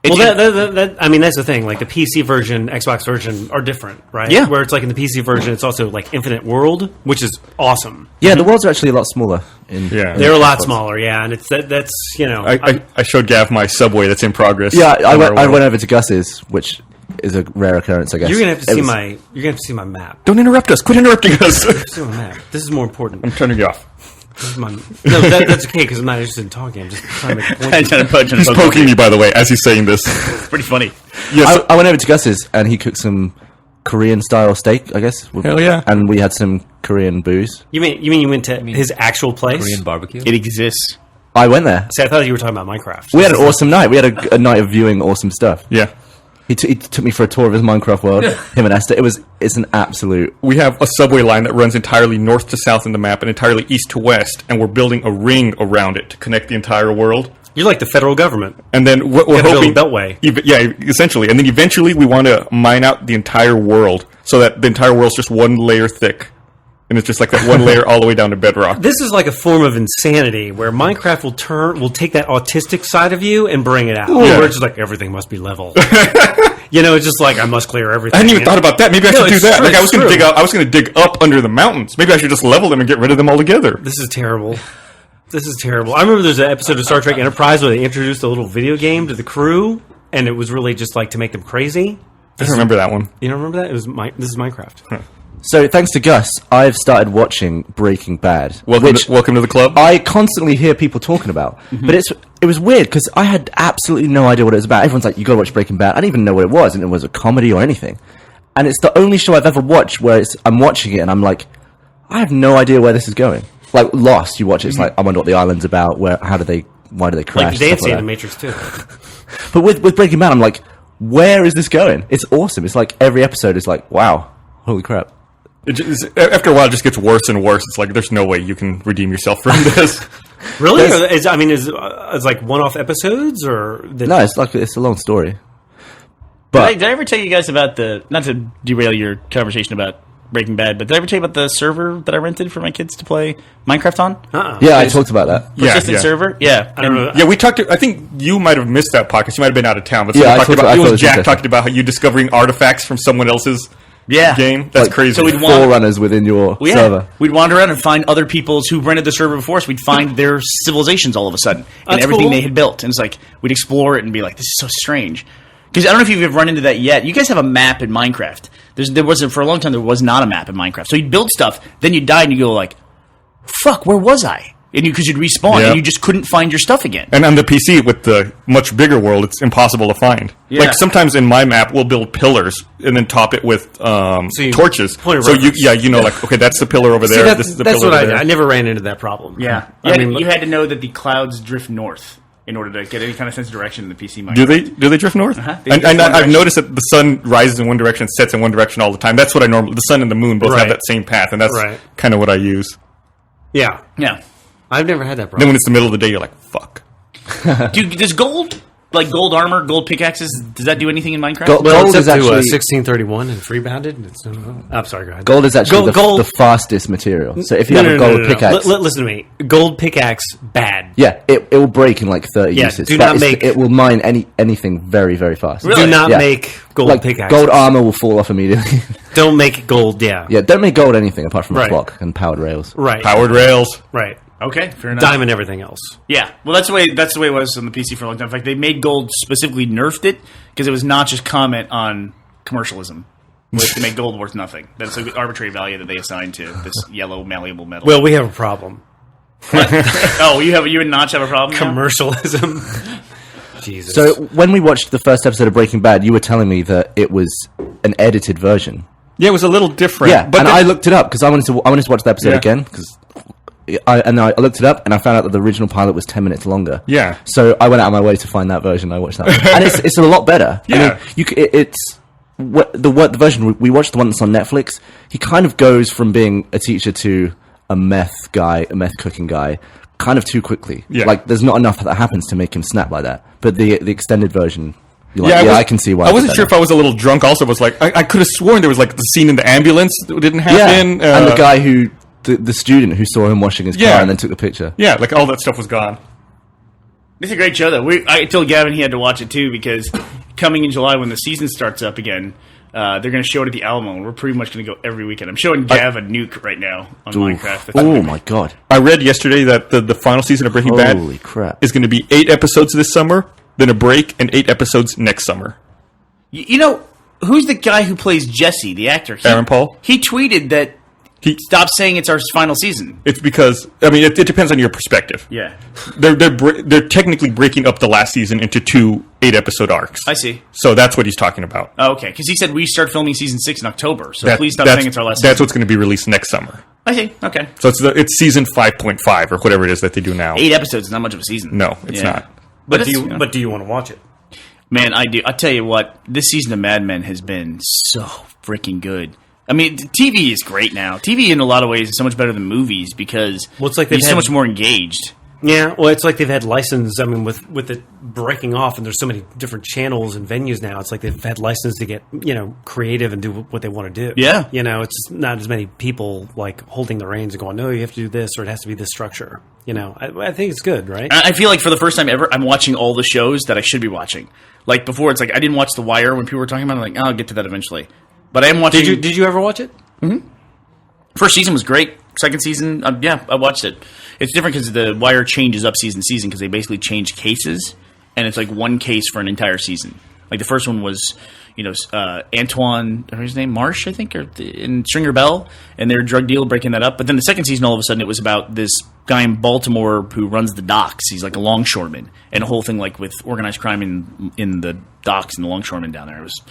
Well, I mean, that's the thing. Like the PC version, Xbox version are different, right? Yeah. Where it's like in the PC version, it's also like infinite world, which is awesome. Yeah, the worlds are actually a lot smaller. They're a lot smaller, yeah, and it's that's you know. I showed Gav my subway that's in progress. Yeah, I on our went world. over to Gus's, which is a rare occurrence, I guess. You're gonna have to It see was- You're gonna have to see my map. Don't interrupt us. Quit interrupting us. See my map. This is more important. I'm turning you off. This is my, no, that's okay because I'm not interested in talking. I'm just trying to make a point. I'm trying to poke- He's poking me, by the way, as he's saying this. It's pretty funny. Yes. I went over to Gus's and he cooked some Korean style steak, I guess. Hell yeah. And we had some Korean booze. You mean you went to his actual place? Korean barbecue. It exists. I went there. See, I thought you were talking about Minecraft. We had an awesome night. We had a night of viewing awesome stuff. Yeah. He took me for a tour of his Minecraft world. Him and Esther. It's an absolute. We have a subway line that runs entirely north to south in the map and entirely east to west, and we're building a ring around it to connect the entire world. You're like the federal government. And then we're gotta build hoping a beltway. Yeah, essentially. And then eventually we want to mine out the entire world so that the entire world's just one layer thick, and it's just like that one layer all the way down to bedrock. This is like a form of insanity where Minecraft will take that autistic side of you and bring it out. Yeah. Where it's just like everything must be level. You know, it's just like I must clear everything. I hadn't even thought about that. Maybe I No, should do it's that. true, Like I was it's going to true. dig out. I was going to dig up under the mountains. Maybe I should just level them and get rid of them altogether. This is terrible. This is terrible. I remember there's an episode of Star Trek Enterprise where they introduced a little video game to the crew, and it was really just like to make them crazy. I don't remember that one. You don't remember that? This is Minecraft. So thanks to Gus, I've started watching Breaking Bad, Welcome to the club. I constantly hear people talking about. But it was weird because I had absolutely no idea what it was about. Everyone's like, "You got to watch Breaking Bad." I didn't even know what it was, and it was a comedy or anything. And it's the only show I've ever watched where I'm watching it and I'm like, I have no idea where this is going. Like Lost, you watch it, it's like, I wonder what the island's about. Why do they crash? Like dancing in that. the Matrix too. But with Breaking Bad, I'm like, where is this going? It's awesome. It's like every episode is like, wow, holy crap. After a while, it just gets worse and worse. It's like there's no way you can redeem yourself from this. Really? Is like one-off episodes or No, it's a long story. Did But I ever tell you guys about not to derail your conversation about Breaking Bad, but did I ever tell you about the server that I rented for my kids to play Minecraft on? yeah, I talked about that. Persistent server? Yeah. I don't know. Yeah, we talked. I think you might have missed that podcast. You might have been out of town. But Yeah, someone talked I about. It thought was it was Jack interesting. talking about how you discovering artifacts from someone else's game. That's Like, crazy. so we'd want- Forerunners within your Well, yeah. server. We'd wander around and find other people's who rented the server before us. We'd find their civilizations all of a sudden and That's everything cool. they had built. And it's like, we'd explore it and be like, this is so strange. Because I don't know if you've ever run into that yet. You guys have a map in Minecraft. For a long time, there was not a map in Minecraft. So you'd build stuff, then you'd die and you go like, fuck, where was I? Because you'd respawn Yeah. and you just couldn't find your stuff again. And on the PC with the much bigger world, it's impossible to find. Yeah. Like sometimes in my map, we'll build pillars and then top it with you- torches. point of So reference. like okay, that's the pillar over there. This is the that's pillar what over there. I never ran into that problem. Yeah. You had to know that the clouds drift north in order to get any kind of sense of direction in the PC Minecraft. Do they drift north? Uh-huh. They And, drift and one I've direction. noticed that the sun rises in one direction, sets in one direction all the time. That's what I normally. The sun and the moon both have Right. that same path, and that's Right. kind of what I use. Yeah. Yeah. I've never had that Then problem. when it's the middle of the day, you're like, "Fuck." Does gold, like gold armor, gold pickaxes, does that do anything in Minecraft? Gold Well, is it's up to actually 1631 and freebounded. I'm sorry, go ahead. gold is actually Gold- the fastest material. So if you have a gold pickaxe, Listen to me. Gold pickaxe, bad. yeah, it will break in like 30 Yeah, uses. do But not make- it will mine anything very very fast. Really? Do not Yeah. make gold Like pickaxes. gold armor will fall off immediately. Don't make gold, yeah. Yeah, don't make gold anything apart from a Right. clock and powered rails. Right. Powered rails. Right. Okay, fair enough. Diamond everything else. Yeah, well, that's the way it was on the PC for a long time. In fact, they made gold specifically nerfed it because it was not just comment on commercialism, was to make gold worth nothing. That's an arbitrary value that they assigned to this yellow malleable metal. Well, we have a problem. oh, you and Notch have a problem. now? Commercialism. Jesus. So when we watched the first episode of Breaking Bad, you were telling me that it was an edited version. Yeah, it was a little different. Yeah, but and then- I looked it up because I wanted to watch the episode Yeah. again because I looked it up and I found out that the original pilot was 10 minutes longer. Yeah. So I went out of my way to find that version. I watched that one. And it's a lot better. I Yeah. mean, it's the version we watched, the one that's on Netflix. He kind of goes from being a teacher to a meth cooking guy, kind of too quickly. Yeah. Like, there's not enough that happens to make him snap like that. But the extended version, you're Yeah, like, I I can see why. I wasn't sure if I was a little drunk. Also, was like I could have sworn there was like the scene in the ambulance that didn't happen. and the guy who the student who saw him washing his car Yeah. and then took the picture. yeah, like all that stuff was gone. It's a great show, though. I told Gavin he had to watch it too because coming in July when the season starts up again, they're going to show it at the Alamo, and we're pretty much going to go every weekend. I'm showing Gavin Nuke right now on Minecraft. Oh my god! I read yesterday that the final season of Breaking Bad Holy crap! is going to be 8 episodes this summer, then a break, and 8 episodes next summer. You know, who's the guy who plays Jesse, the actor? Aaron Paul? He tweeted that stop saying it's our final season. It's because it depends on your perspective. Yeah. They're technically breaking up the last season into 2 8-episode arcs. I see. So that's what he's talking about. Oh, okay, because he said we start filming season 6 in October, so That- please stop that's- saying it's our last That's season. what's going to be released next summer. I see, okay. So it's season 5.5 or whatever it is that they do now. 8 episodes is not much of a season. No, it's not. But Do you want to watch it? Man, I do. I tell you what, this season of Mad Men has been so freaking good. I mean, TV is great now. TV, in a lot of ways, is so much better than movies because Well, it's like they've you're so had- much more engaged. Yeah, well, it's like they've had license. I mean, with it breaking off, and there's so many different channels and venues now. It's like they've had license to get creative and do what they want to do. Yeah. It's not as many people like holding the reins and going, no, you have to do this, or it has to be this structure. I think it's good, right? I feel like for the first time ever, I'm watching all the shows that I should be watching. Like before, it's like I didn't watch The Wire when people were talking about it. I'm like, I'll get to that eventually. But I am watching. Did you ever watch it? First season was great. Second season, I watched it. It's different because The Wire changes up season to season because they basically change cases, and it's like one case for an entire season. Like the first one was, Antoine, what's his name, Marsh, I think, in Stringer Bell, and their drug deal breaking that up. But then the second season, all of a sudden, it was about this guy in Baltimore who runs the docks. He's like a longshoreman, and a whole thing like with organized crime in the docks and the longshoremen down there. It was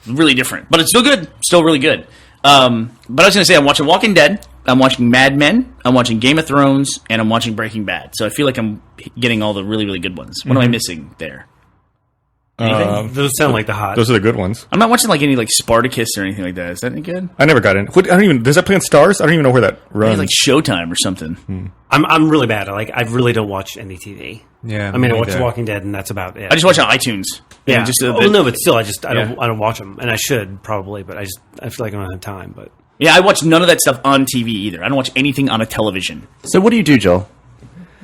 really different, but it's still good, still really good. But I was going to say, I'm watching Walking Dead, I'm watching Mad Men, I'm watching Game of Thrones, and I'm watching Breaking Bad. So I feel like I'm getting all the really, really good ones. What am I missing there? Those sound like the hot. Those are the good ones. I'm not watching like any like Spartacus or anything like that. Is that any good? I never got in. I don't even. Does that play on Stars? I don't even know where that runs. Maybe like Showtime or something. I'm really bad. I really don't watch any TV. Yeah, I mean, I me watch neither. Walking Dead, and that's about it. I just watch it on iTunes. yeah. Just a Oh bit. no, but still, I Yeah. don't watch them, and I should probably, but I feel like I don't have time. But Yeah, I watch none of that stuff on TV either. I don't watch anything on a television. So what do you do, Joel?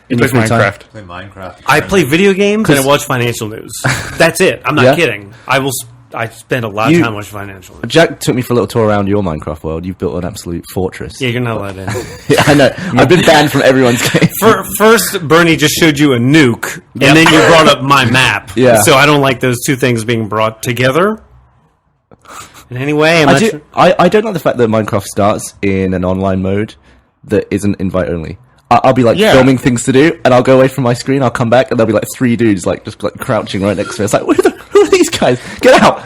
He In plays your free time? Minecraft. Play Minecraft. I play video games and I watch financial news. That's it. I'm not Yeah? kidding. I spend a lot of time watching financial news. Jack took me for a little tour around your Minecraft world. You've built an absolute fortress. Yeah, you're not allowed in. Yeah, I know. I've been banned from everyone's game. First, Bernie just showed you a nuke, and then you brought up my map. Yeah. So I don't like those two things being brought together. And anyway, I don't like the fact that Minecraft starts in an online mode that isn't invite only. I'll be like Yeah. filming things to do, and I'll go away from my screen. I'll come back, and there'll be like 3 dudes just crouching right next to me. It's like, who are these guys? Get out!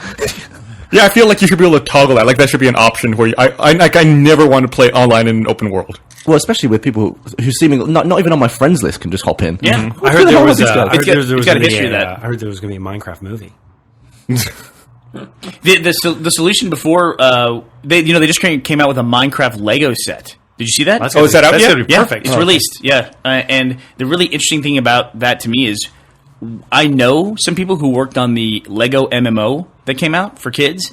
Yeah, I feel like you should be able to toggle that. Like that should be an option where I never want to play online in an open world. Well, especially with people who seemingly not even on my friends list can just hop in. Yeah. I heard Who the there hell was are these a, guys? I heard It's there got- was it's got a gonna be history of that. I heard there was going to be a Minecraft movie. The solution before they just came out with a Minecraft Lego set. Did you see that? That's Oh, is that out that's yet? gonna be Yeah, perfect. it's released. Yeah, and the really interesting thing about that to me is I know some people who worked on the Lego MMO that came out for kids,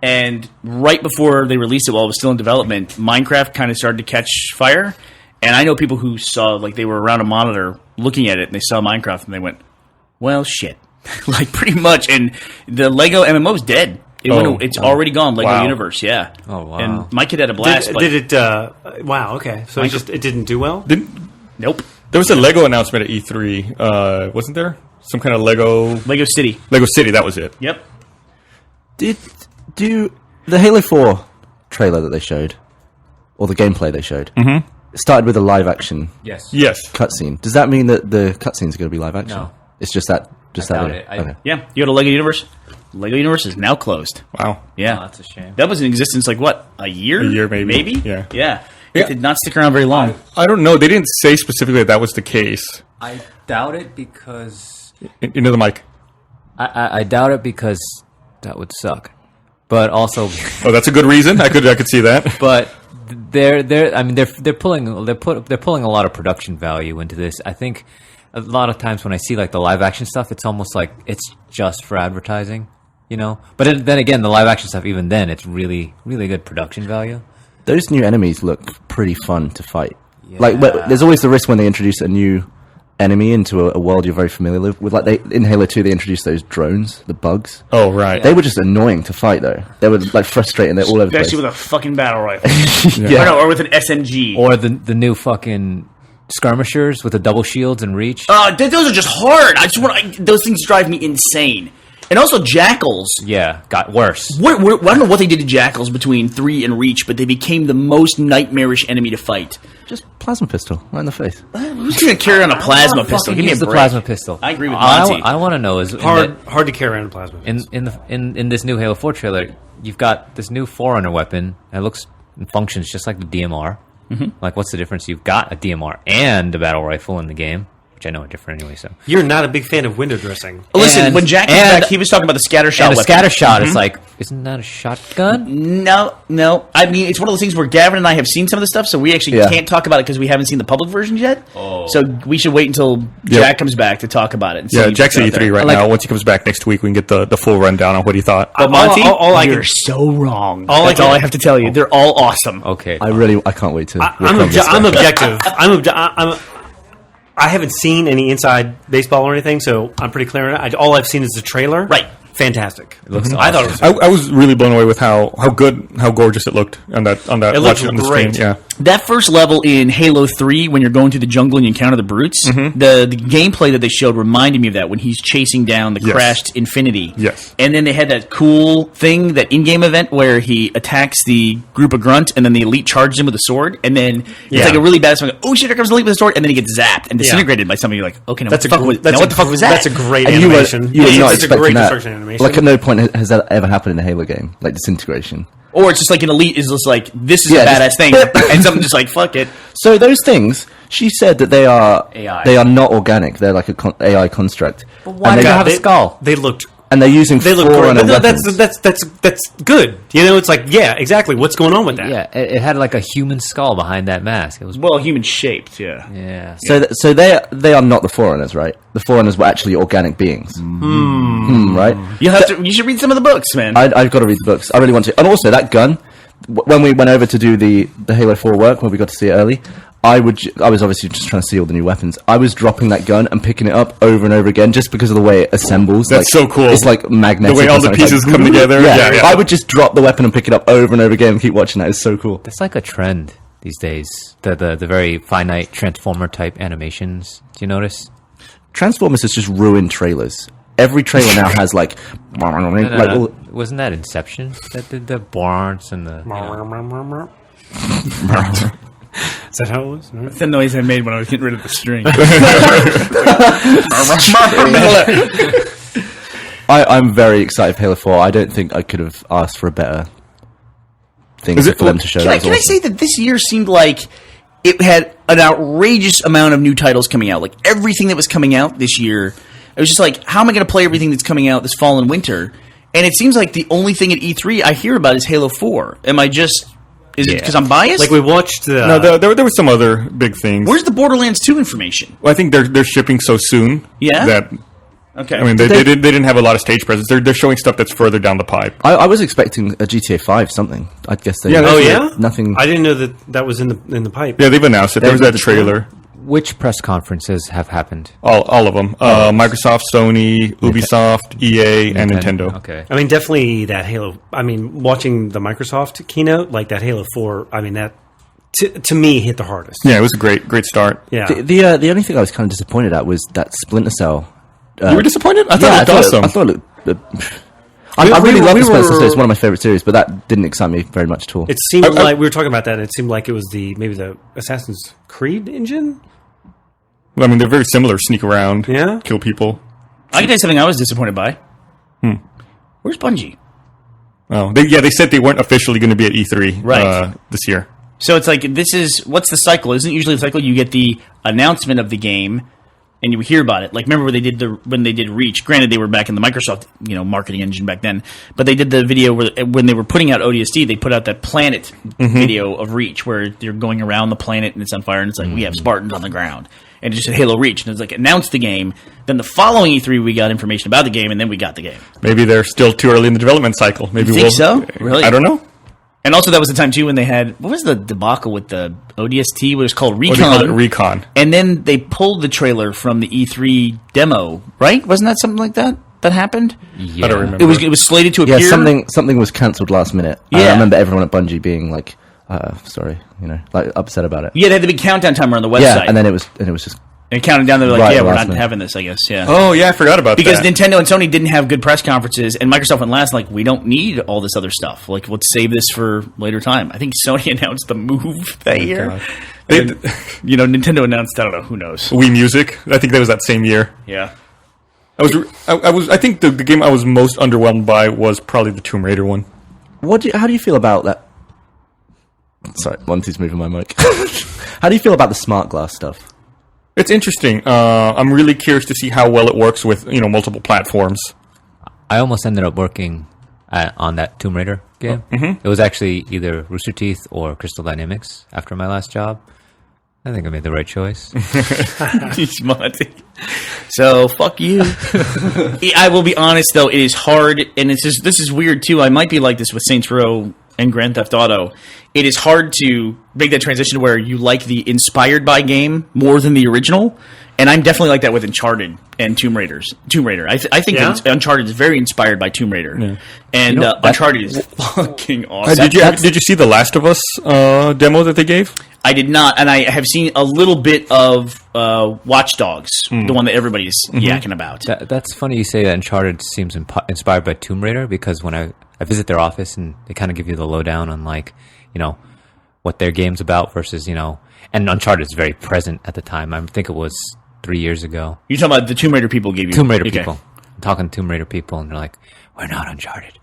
and right before they released it, while it was still in development, Minecraft kind of started to catch fire. And I know people who saw, like, they were around a monitor looking at it, and they saw Minecraft, and they went, "Well, shit." Like, pretty much. And the Lego MMO is dead. It's already gone. Lego Wow. Universe, yeah. Oh, wow. And my kid had a blast. but Did it? Wow. Okay. So it didn't do well. Nope. There was a Lego announcement at E3, wasn't there? Some kind of Lego City. City. That was it. Yep. Did the Halo 4 trailer that they showed, or the gameplay they showed, it started with a live action Yes. Yes. cutscene? Does that mean that the cutscenes are going to be live action? No. It's just that. Just I that. doubt it. Okay. Yeah. You go to Lego Universe. Lego Universe is now closed. Wow. Yeah. Oh, that's a shame. That was in existence like what? A year? A year, maybe. Maybe? Yeah. Yeah. Yeah. It did not stick around very long. I don't know. They didn't say specifically that was the case. I doubt it because Into the mic. I doubt it because that would suck. But also, Oh, that's a good reason. I could see that. but they're pulling a lot of production value into this. I think a lot of times when I see like the live action stuff, it's almost like it's just for advertising, you know. But then again, the live action stuff, even then, it's really good production value. Those new enemies look pretty fun to fight. Like, there's always the risk when they introduce a new enemy into a world you're very familiar with. Like in Halo 2, they introduced those drones, the bugs. Oh, right. They were just annoying to fight, though. They were like frustrating. They're all over the place. Especially with a fucking battle rifle. Yeah. Or with an SMG. Or the new fucking skirmishers with the double shields and reach. Those are just hard. Those things drive me insane. And also Jackals. Yeah, got worse. I don't know what they did to Jackals between 3 and Reach, but they became the most nightmarish enemy to fight. Just plasma pistol right in the face. Who's going to carry on a plasma pistol? Give me a Use the break. plasma pistol. I agree with Monty. I want to know is Hard to carry around a plasma. in this new Halo 4 trailer, you've got this new Forerunner weapon that looks and functions just like the DMR. Mm-hmm. Like, what's the difference? You've got a DMR and a battle rifle in the game, which I know are different anyway. So You're not a big fan of window dressing. Listen, when Jack came back, he was talking about the scatter shot and a weapon. scatter shot, it's like, isn't that a shotgun? No. I mean, it's one of those things where Gavin and I have seen some of the stuff, so we actually can't talk about it because we haven't seen the public version yet. Oh. So we should wait until Jack comes back to talk about it. And see Jack's at E3 right now. Once he comes back next week, we can get the full rundown on what he thought. But Monty, you're so wrong. That's all I have to tell you. They're all awesome. Okay. I can't wait to. I'm objective. I haven't seen any inside baseball or anything, so I'm pretty clear on it. All I've seen is the trailer. Right. Fantastic. It looks I thought it awesome. was I was really blown away with how gorgeous it looked on that. It looked watching on the great. screen. Yeah. That first level in Halo 3, when you're going through the jungle and you encounter the brutes, the gameplay that they showed reminded me of that when he's chasing down the crashed Infinity. Yes. And then they had that cool thing, that in-game event where he attacks the group of grunt and then the elite charges him with a sword. And then it's like a really bad song. Oh shit, here comes the elite with a sword. And then he gets zapped and disintegrated by somebing. You're like, okay, now what the fuck was that? That's a great And animation. you were not It's a great expecting destruction that. animation. Like, at no point has that ever happened in a Halo game, like disintegration. Or it's just like an elite is just like, this is Yeah, a badass just- thing. And something just like, fuck it. So those things, she said that they are AI. They are not organic. They're like a AI construct. But why do you have a skull? They looked. And they're using They look great. Forerunner But weapons. that's good. You know, it's like, yeah, exactly. What's going on with that? Yeah, it had like a human skull behind that mask. It was Well, human shaped, yeah. yeah. So they are not the Forerunners, right? The Forerunners were actually organic beings. Right? You should read some of the books, man. I've got to read the books. I really want to. And also, that gun, when we went over to do the Halo 4 work, when we got to see it early, I was obviously just trying to see all the new weapons. I was dropping that gun and picking it up over and over again just because of the way it assembles. That's so cool. It's like magnetic. The way all or the something. It's pieces like, come together. Yeah. I would just drop the weapon and pick it up over and over again and keep watching that. It's so cool. That's like a trend these days. The very finite Transformer type animations. Do you notice? Transformers has just ruined trailers. Every trailer now has like all- Wasn't that Inception that did the barns and the? Is that how it was? No? That's the noise I made when I was getting rid of the string. I'm very excited for Halo 4. I don't think I could have asked for a better thing for them to show. Can I say that this year seemed like it had an outrageous amount of new titles coming out? Like, everything that was coming out this year, it was just like, how am I going to play everything that's coming out this fall and winter? And it seems like the only thing at E3 I hear about is Halo 4. Am I just... Is it because I'm biased? Like we watched the. No, there were some other big things. Where's the Borderlands 2 information? Well, I think they're shipping so soon. Yeah? That Okay. I mean, they didn't have a lot of stage presence. They're showing stuff that's further down the pipe. I was expecting a GTA 5 something. I guess they. Yeah, Oh yeah, Nothing. I didn't know that was in the pipe. Yeah, they've announced it. There was that trailer. Which press conferences have happened? All of them. Microsoft, Sony, Ubisoft, EA, and Nintendo. Okay. I mean, definitely that Halo. I mean, watching the Microsoft keynote, like that Halo 4. I mean, that to me hit the hardest. Yeah, it was a great start. Yeah. The only thing I was kind of disappointed at was that Splinter Cell. You were disappointed? I thought it looked awesome. I thought it looked. I really love the Splinter Cell. It's one of my favorite series, but that didn't excite me very much at all. It seemed like we were talking about that. It seemed like it was maybe the Assassin's Creed engine. I mean, they're very similar. Sneak around, Yeah. kill people. I can tell you something I was disappointed by. Where's Bungie? Oh, they said they weren't officially going to be at E3 Right. this year. So it's like, what's the cycle? Isn't it usually the cycle you get the announcement of the game, and you would hear about it. Like, remember when they did Reach? Granted, they were back in the Microsoft, marketing engine back then, but they did the video when they were putting out ODST, they put out that planet video of Reach where they're going around the planet and it's on fire, and it's like, we have Spartans on the ground. And it just said Halo Reach, and it's like, announced the game. Then the following E3, we got information about the game, and then we got the game. Maybe they're still too early in the development cycle. Maybe You think so? Really? I don't know. And also, that was the time, too, when they had... What was the debacle with the ODST? What was called Recon? What do you call it? Recon. And then they pulled the trailer from the E3 demo, right? Wasn't that something like that happened? Yeah. I don't remember. It was slated to Yeah, appear... something was cancelled last minute. I Yeah. remember everyone at Bungie being like, sorry, like upset about it. Yeah, they had the big countdown timer on the website. Yeah, and then it was just And counting down, they were like, Right, yeah, the we're last not minute. having this, I guess, yeah. Oh, yeah, I forgot about Because that. Nintendo and Sony didn't have good press conferences, and Microsoft went last, like, we don't need all this other stuff. Like, let's save this for later time. I think Sony announced the Move that year. God. And, Nintendo announced, I don't know, who knows. Wii Music. I think that was that same year. Yeah. I think the game I was most underwhelmed by was probably the Tomb Raider one. how do you feel about that? Sorry, Monty's moving my mic. How do you feel about the smart glass stuff? It's interesting. I'm really curious to see how well it works with multiple platforms. I almost ended up working on that Tomb Raider game. It was actually either Rooster Teeth or Crystal Dynamics after my last job. I think I made the right choice. He's Monty. So, fuck you. I will be honest, though, it is hard, and this is weird, too. I might be like this with Saints Row and Grand Theft Auto. It is hard to make that transition where you like the inspired by game more than the original, and I'm definitely like that with Uncharted and Tomb Raider. I think Yeah? that Uncharted is very inspired by Tomb Raider, and Uncharted is fucking awesome. Did you see the Last of Us demo that they gave? I did not, and I have seen a little bit of Watch Dogs, the one that everybody's yakking about. That's funny you say that Uncharted seems inspired by Tomb Raider, because when I visit their office and they kind of give you the lowdown on what their game's about versus, and Uncharted is very present at the time. I think it was 3 years ago. You're talking about the Tomb Raider people gave you... Tomb Raider Okay. people. I'm talking to Tomb Raider people, and they're like, we're not Uncharted.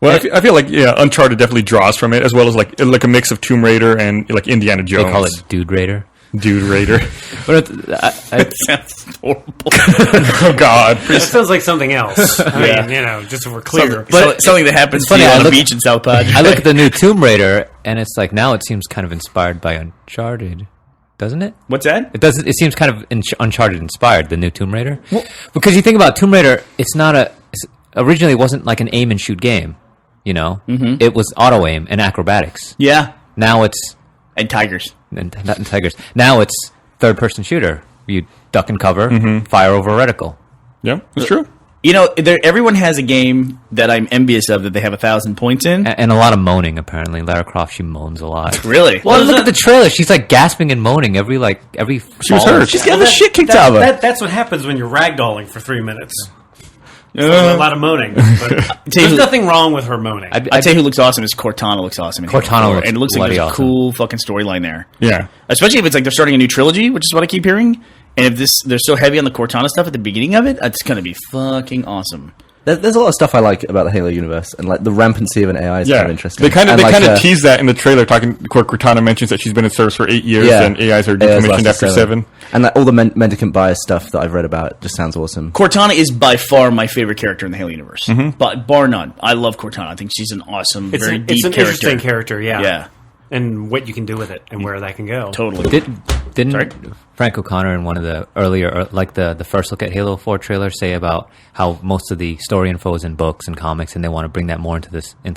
Well, I feel like Uncharted definitely draws from it, as well as like a mix of Tomb Raider and like Indiana Jones. They call it Dude Raider. Dude Raider. But That sounds horrible. Oh God. It sounds like something else. I mean, just so we're clear. Something that happens to funny, you I on the look- beach in South Pod. I look at the new Tomb Raider, and it's like now it seems kind of inspired by Uncharted, doesn't it? What's that? It doesn't. It seems kind of Uncharted inspired, the new Tomb Raider, because you think about Tomb Raider, originally wasn't like an aim and shoot game, It was auto aim and acrobatics. Yeah. Now it's And tigers. not in tigers. Now it's third person shooter. You duck and cover, fire over a reticle. Yeah, it's true. Everyone has a game that I'm envious of that they have 1,000 points in. And a lot of moaning, apparently. Lara Croft, she moans a lot. Really? Well, look at the trailer. She's like gasping and moaning every She was hurt. She's getting the shit kicked out of her. That's what happens when you're ragdolling for 3 minutes. A lot of moaning. But there's nothing wrong with her moaning. I'd say who looks awesome is Cortana looks awesome. in Halo Cortana 4, looks and it looks like bloody there's a awesome. cool fucking storyline there. Yeah. Especially if it's like they're starting a new trilogy, which is what I keep hearing. And if they're so heavy on the Cortana stuff at the beginning of it, it's going to be fucking awesome. There's a lot of stuff I like about the Halo universe, and like the rampancy of an AI is kind of interesting. They kind And, of tease that in the trailer. Cortana mentions that she's been in service for 8 years, and AIs are decommissioned after 7. And all the mendicant bias stuff that I've read about just sounds awesome. Cortana is by far my favorite character in the Halo universe, but bar none. I love Cortana. I think she's an awesome, very deep it's an character. interesting character, yeah. Yeah, And what you can do with it and where that can go. totally. Didn't Frank O'Connor in one of the earlier, like the first look at Halo 4 trailer, say about how most of the story info is in books and comics, and they want to bring that more into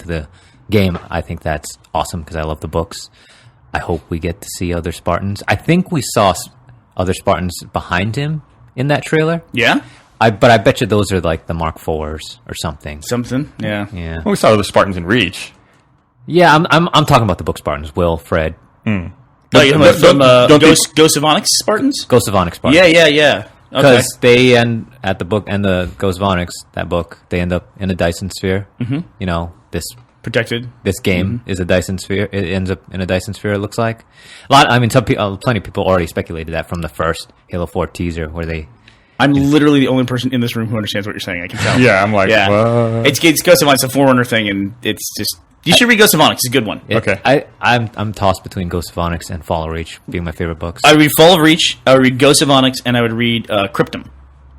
the game? I think that's awesome because I love the books. I hope we get to see other Spartans. I think we saw other Spartans behind him in that trailer. Yeah, But I bet you those are like the Mark IVs or something. something. Yeah. Yeah, Well, we saw the Spartans in Reach. yeah. I'm talking about the book Spartans. Will, Fred, Oh, you're talking about from don't Ghost of Onyx Spartans? Ghost of Onyx Spartans. Yeah. Okay. Because they end at the book and the Ghost of Onyx, that book, they end up in a Dyson sphere. Mm-hmm. Protected. This game is a Dyson sphere. It ends up in a Dyson sphere. It looks like plenty of people already speculated that from the first Halo 4 teaser, where they. I'm literally the only person in this room who understands what you're saying. I can tell. Yeah, I'm like, Yeah. what? It's Ghost of Onyx, a Forerunner thing, and it's just You should read Ghost of Onyx. It's a good one. Okay. I'm tossed between Ghost of Onyx and Fall of Reach being my favorite books. I would read Fall of Reach, I would read Ghost of Onyx, and I would read Cryptum.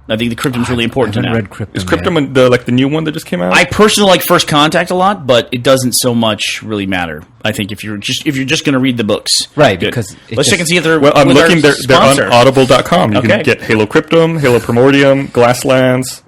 I think the Cryptum's really important I to haven't know. read Cryptum. Is Cryptum the new one that just came out? I personally like First Contact a lot, but it doesn't so much really matter. I think if you're just going to read the books, Right, good. because it Let's check just- and see if they're Well, I'm with our looking. They're on sponsor. Audible.com. You Okay. can get Halo Cryptum, Halo Primordium, Glasslands.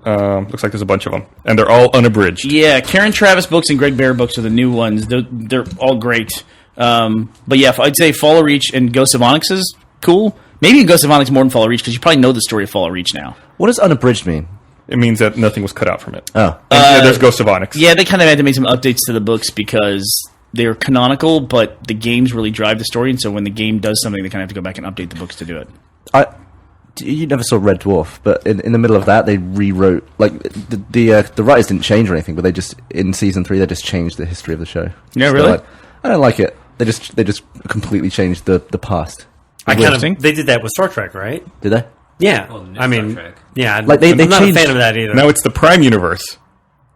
Looks like there's a bunch of them, and they're all unabridged. Yeah, Karen Travis books and Greg Bear books are the new ones. They're all great. But yeah, I'd say Fall of Reach and Ghost of Onyx is cool. Maybe Ghost of Onyx more than Fall of Reach because you probably know the story of Fall of Reach now. What does unabridged mean? It means that nothing was cut out from it. Oh. And, yeah, there's Ghost of Onyx. Yeah, they kind of had to make some updates to the books because they're canonical, but the games really drive the story, and so when the game does something, they kind of have to go back and update the books to do it. You never saw Red Dwarf, but in the middle of that, they rewrote, like, the writers didn't change or anything, but they just, in season 3, they just changed the history of the show. Yeah, So, really? like, I don't like it. They just completely changed the past. Interesting. They did that with Star Trek, right? Did they? Yeah. Well, the new I mean, Star Trek. yeah. Like, they I'm not changed- a fan of that either. Now it's the Prime Universe.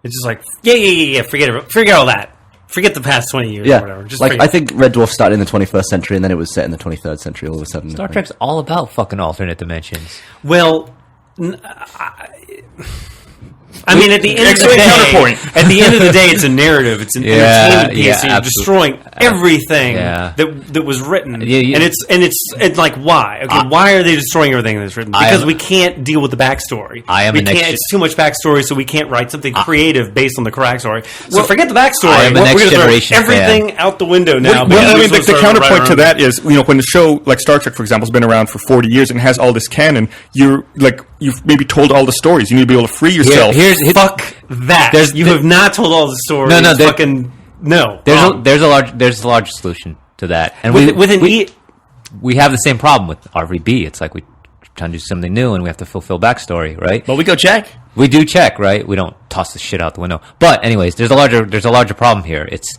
It's just like, yeah. Forget all that. Forget the past 20 years or Yeah. whatever. Just Like, forget. I think Red Dwarf started in the 21st century, and then it was set in the 23rd century all of a sudden. Star Trek's all about fucking alternate dimensions. Well, I mean, at the end of the Excellent day, counterpoint. at the end of the day, it's a narrative. It's an Yeah, entertainment piece. yeah, and you're absolutely. destroying everything Yeah. that was written. Yeah. And it's like why? Okay, why are they destroying everything that's written? I Because am- we can't deal with the backstory. I am we a next can't. gen- It's too much backstory, so we can't write something creative based on the backstory. So forget the backstory. I am a We're next gonna throw generation everything out the window now. Well, because I we're mean, the supposed to write counterpoint to our own- that is, when the show, like Star Trek, for example, has been around for 40 years and has all this canon, you've maybe told all the stories. You need to be able to free yourself. Fuck that. You have not told all the stories. No, there- fucking no. There's a large solution to that, and we have the same problem with RVB. It's like we trying to do something new, and we have to fulfill backstory, right? But we go check. We do check, right? We don't toss the shit out the window. But anyways, there's a larger problem here. It's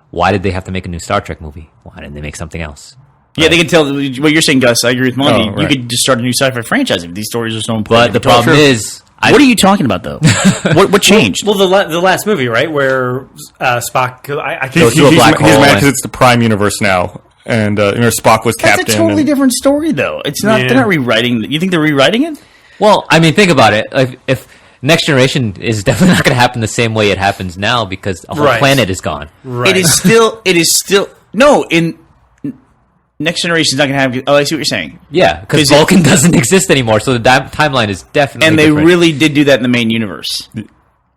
why did they have to make a new Star Trek movie? Why didn't they make something else? Yeah, they can tell what you're saying, Gus. I agree with Monty. Oh, right. You could just start a new sci-fi franchise if these stories are so important. But the problem is, what are you talking about, though? what changed? Well, the last movie, right, where Spock. I He's, can't. through a black he's hole mad and- because it's the Prime Universe now, and Spock was That's captain. a totally and- different story, though. It's not. Yeah. They're not rewriting. You think they're rewriting it? well, I mean, think about it. If Next Generation is definitely not going to happen the same way it happens now because a whole Right. planet is gone. Right. It is still. No, in Next Generation is not going to have. Oh, I see what you're saying. Yeah, because 'Cause it- Vulcan doesn't exist anymore, so the timeline is definitely And they different. really did do that in the main universe.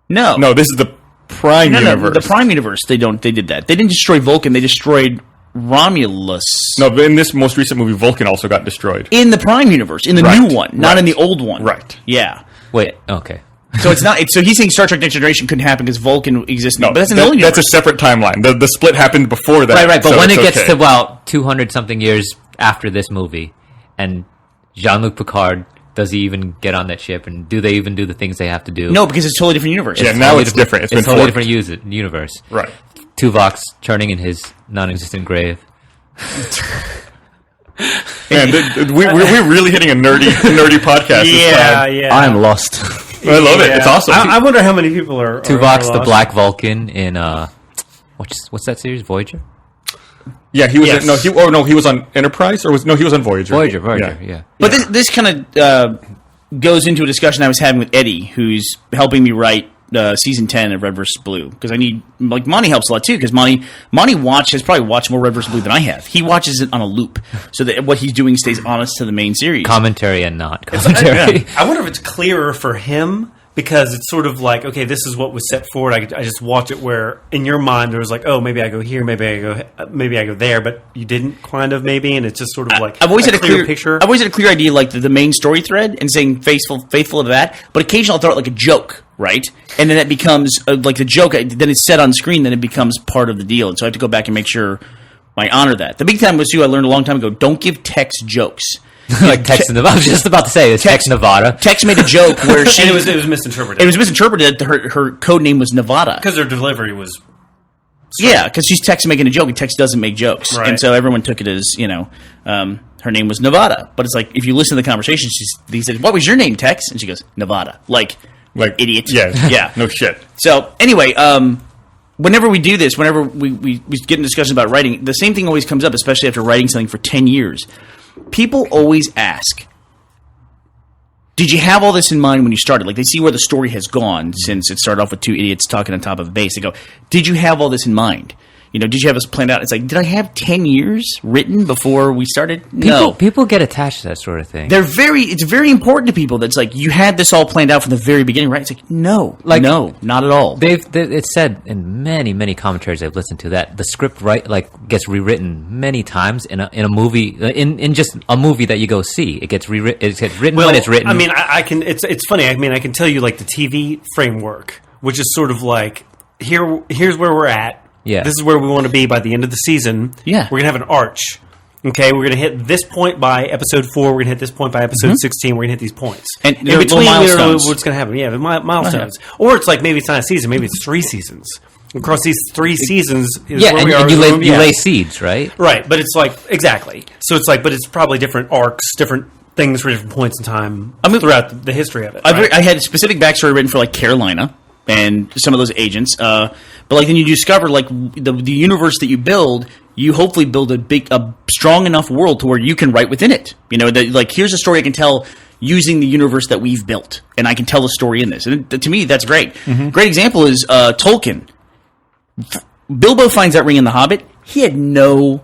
No, No, this is the Prime no, Universe. the Prime Universe. They did that. They didn't destroy Vulcan. They destroyed Romulus. No, but in this most recent movie, Vulcan also got destroyed. In the Prime Universe, in the Right. new one, not Right. in the old one. Right. Yeah. Wait, okay. So it's not. So he's saying Star Trek Next Generation couldn't happen because Vulcan exists. No, but that's in the old that's a universe. separate timeline. The split happened before that. Right. But so when it's it gets okay. to about 200 something years after this movie, and Jean-Luc Picard, does he even get on that ship, and do they even do the things they have to do? No, because it's a totally different universe. Yeah, now it's different. It's been totally forked. different universe. Right. Tuvok's turning in his non-existent grave. Man, we're really hitting a nerdy podcast. this Yeah, time. yeah. I'm lost. I love it. It's awesome. I wonder how many people are. Tuvok's are the lost. Black Vulcan in what's that series? Voyager. Yeah, he was. Yes. He was on Enterprise, or he was on Voyager. Voyager. Yeah. But this kind of goes into a discussion I was having with Eddie, who's helping me write season 10 of Red vs. Blue. Because I need, like, Monty helps a lot too, because Monty has probably watched more Red vs. Blue than I have. He watches it on a loop, so that what he's doing stays honest to the main series. Commentary and not commentary. I wonder if it's clearer for him because it's sort of like, okay, this is what was set forward. I just watch it where in your mind there was like, oh, maybe I go here, maybe I go there, but you didn't kind of maybe, and it's just sort of like I've always had a clear picture. I've always had a clear idea, like the main story thread, and saying faithful to that. But occasionally I'll throw out like a joke, right? And then it becomes like the joke. Then it's set on screen. Then it becomes part of the deal. And so I have to go back and make sure I honor that. The big time was too. I learned a long time ago. Don't give Tex jokes. Like Tex I was just about to say it's Tex Nevada. Tex made a joke where she and it was misinterpreted. it was misinterpreted. Her code name was Nevada. because their delivery was Yeah, because she's Tex making a joke, and Tex doesn't make jokes, Right. and so everyone took it as her name was Nevada. But it's like if you listen to the conversation, he said, "What was your name, Tex?" And she goes, "Nevada." Like Like idiot. Yeah. yeah. No shit. So anyway, whenever we do this, whenever we get in discussions about writing, the same thing always comes up, especially after writing something for 10 years. People always ask, did you have all this in mind when you started? Like, they see where the story has gone since it started off with two idiots talking on top of a base. They go, did you have all this in mind? You know, did you have this planned out? It's like, did I have 10 years written before we started? No. People get attached to that sort of thing. It's very important to people that's like, you had this all planned out from the very beginning, right? It's like, no, no, not at all. It's said in many commentaries I've listened to that the script gets rewritten many times in a movie, in just a movie that you go see. It gets rewritten. It gets written when it's written. I mean, I can. It's funny. I mean, I can tell you like the TV framework, which is sort of like here's where we're at. Yeah. This is where we want to be by the end of the season. Yeah. We're going to have an arch. Okay, we're going to hit this point by episode 4. We're going to hit this point by episode 16. We're going to hit these points. And in between, milestones. what's going to happen? Yeah, the milestones. Or it's like maybe it's not a season. Maybe it's 3 seasons. Across these 3 seasons is where we are. And you lay seeds, right? Right, but it's like, exactly. So it's like, but it's probably different arcs, different things for different points in time throughout the history of it. Right? I had a specific backstory written for like Carolina and some of those agents, but like then you discover like the universe that you build, you hopefully build a strong enough world to where you can write within it. You know, that like here's a story I can tell using the universe that we've built, and I can tell the story in this. And to me, that's great. Mm-hmm. Great example is Tolkien. Bilbo finds that ring in The Hobbit. He had no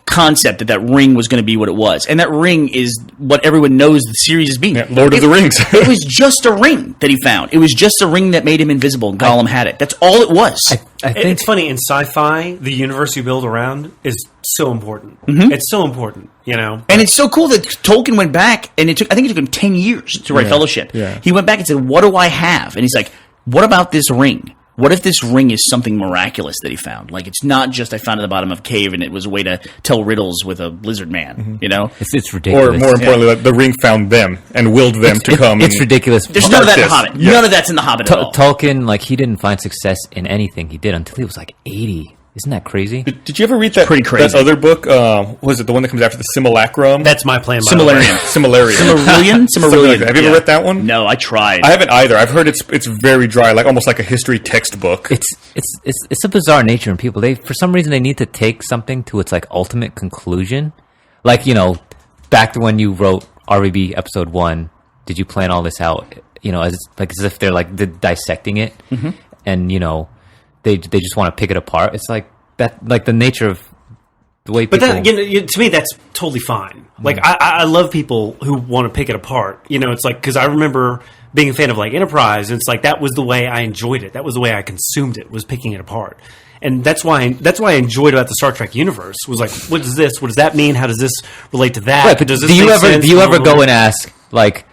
concept that ring was going to be what it was, and that ring is what everyone knows the series is being. Yeah, Lord of the Rings. It was just a ring that he found. It was just a ring that made him invisible, and Gollum had it. That's all it was. I think it's funny in sci-fi, the universe you build around is so important. Mm-hmm. It's so important, you know. And it's so cool that Tolkien went back, and I think it took him 10 years to write Fellowship. Yeah. He went back and said, "What do I have?" And he's like, "What about this ring? What if this ring is something miraculous that he found? Like, it's not just I found it at the bottom of a cave and it was a way to tell riddles with a lizard man, you know?" it's ridiculous. Or more importantly, like, the ring found them and willed them to come. It's ridiculous. There's none of that in The Hobbit. Yeah. None of that's in The Hobbit at all. Tolkien, like, he didn't find success in anything he did until he was like 80. Isn't that crazy? Did you ever read that? pretty crazy. That other book? What was it the one that comes after the Simulacrum? That's my plan. Similarian. Silmarillion. Silmarillion. Have you ever read that one? No, I tried. I haven't either. I've heard it's very dry, like almost like a history textbook. It's a bizarre nature in people. They, for some reason, they need to take something to its like ultimate conclusion. Like, you know, back to when you wrote RBB episode 1, did you plan all this out? You know, as if they're like dissecting it, and you know, they just want to pick it apart. It's like that, like the nature of the way people. But that, to me, that's totally fine. Like I love people who want to pick it apart. You know, it's like, because I remember being a fan of like Enterprise, and it's like that was the way I enjoyed it. That was the way I consumed it, was picking it apart. And that's why I enjoyed about the Star Trek universe was like, what is this? What does that mean? How does this relate to that? Right, but does this do you make sense? ever go and ask, like,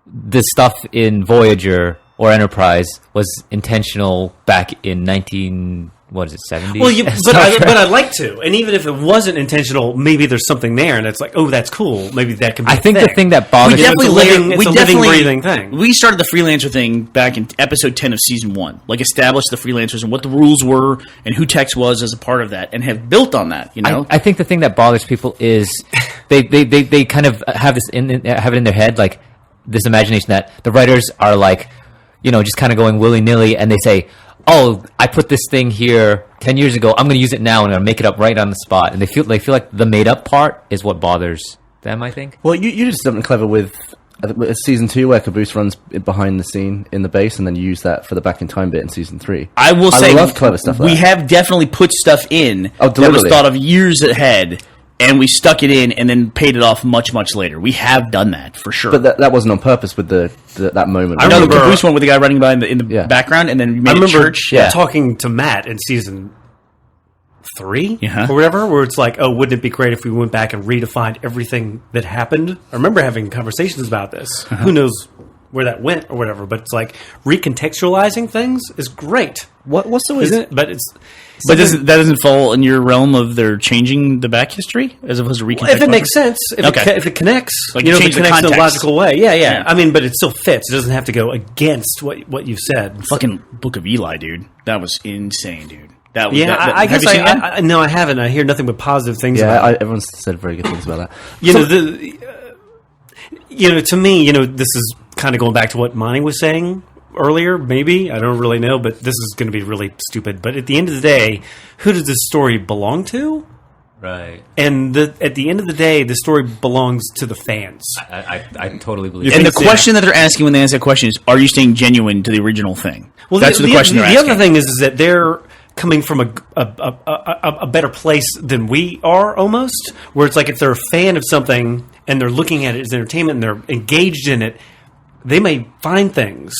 the stuff in Voyager or Enterprise was intentional back in 70s? Well, but I'd like to. And even if it wasn't intentional, maybe there's something there, and it's like, oh, that's cool. Maybe that could be. I think the thing that bothers me, it's a living, breathing thing. We started the freelancer thing back in episode 10 of season 1. Like, established the freelancers and what the rules were, and who Tex was as a part of that, and have built on that. You know, I think the thing that bothers people is they kind of have this have it in their head, like this imagination that the writers are like, you know, just kind of going willy-nilly, and they say, oh, I put this thing here 10 years ago, I'm going to use it now, and I'm going to make it up right on the spot. And they feel like the made-up part is what bothers them, I think. Well, you did something clever with season 2, where Caboose runs behind the scene in the base, and then you use that for the back in time bit in season 3. I will say, love clever stuff like we that. have definitely put stuff in that was deliberately. thought of years ahead, and we stuck it in and then paid it off much, much later. We have done that, for sure. But that wasn't on purpose with that moment. I know the Caboose one with the guy running by in the background, and then we made a church. Talking to Matt in season 3 or whatever, where it's like, oh, wouldn't it be great if we went back and redefined everything that happened? I remember having conversations about this. Who knows where that went or whatever, but it's like recontextualizing things is great. What's the way? Isn't it? But it's... But that doesn't fall in your realm of their changing the back history as opposed to recontextualizing? If it makes sense, if it connects, like if it change the connects in a context. logical way. Yeah. I mean, but it still fits. It doesn't have to go against what you've said. Fucking Book of Eli, dude. That was insane, dude. That was, I have guess you seen that? no, I haven't. I hear nothing but positive things about it. Everyone's said very good things about that. To me, this is kind of going back to what Monty was saying earlier, maybe. I don't really know, but this is going to be really stupid. But at the end of the day, who does this story belong to? Right. And at the end of the day, the story belongs to the fans. I totally believe And it. the question that they're asking when they ask that question is, are you staying genuine to the original thing? Well, that's the question they're asking. The other thing is that they're coming from a better place than we are, almost, where it's like if they're a fan of something and they're looking at it as entertainment and they're engaged in it, they may find things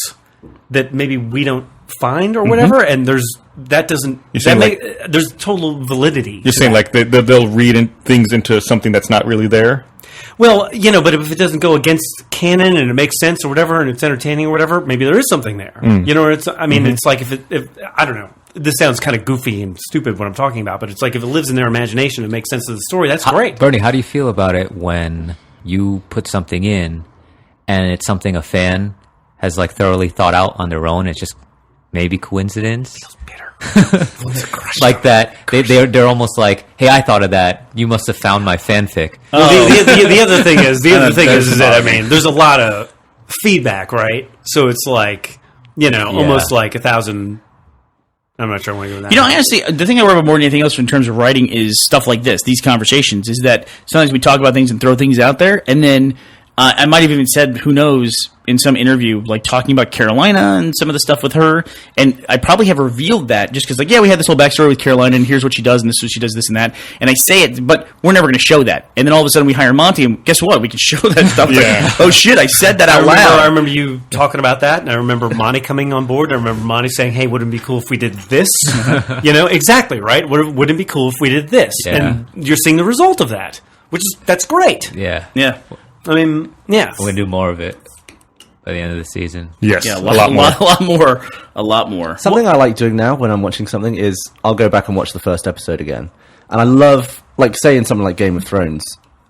that maybe we don't find or whatever, and there's total validity. You're saying like they'll read things into something that's not really there? Well, but if it doesn't go against canon and it makes sense or whatever, and it's entertaining or whatever, maybe there is something there. It's like if I don't know. This sounds kind of goofy and stupid what I'm talking about, but it's like if it lives in their imagination and makes sense of the story, that's great. Bernie, how do you feel about it when you put something in and it's something a fan has like thoroughly thought out on their own? It's just maybe coincidence. Like that, they're almost like, hey, I thought of that. You must have found my fanfic. Well, the other thing is that there's a lot of feedback, right? So it's like almost like 1,000. I'm not sure I want to go with that. Honestly, the thing I worry about more than anything else in terms of writing is stuff like this, these conversations, is that sometimes we talk about things and throw things out there, and then I might have even said, who knows, in some interview, like talking about Carolina and some of the stuff with her, and I probably have revealed that just because, like, yeah, we had this whole backstory with Carolina, and here's what she does, and this is what she does, this and that, and I say it, but we're never going to show that. And then all of a sudden we hire Monty, and guess what? We can show that stuff. Yeah. Like, oh shit, I said that out loud. I remember you talking about that, and I remember Monty coming on board, and I remember Monty saying, hey, wouldn't it be cool if we did this? Exactly, right? Wouldn't it be cool if we did this? Yeah. And you're seeing the result of that, that's great. Yeah. Yeah. I mean, yeah. We're going to do more of it by the end of the season. Yes, Yeah, a lot more. A lot more. Something I like doing now when I'm watching something is I'll go back and watch the first episode again. And I love, like, say in something like Game of Thrones,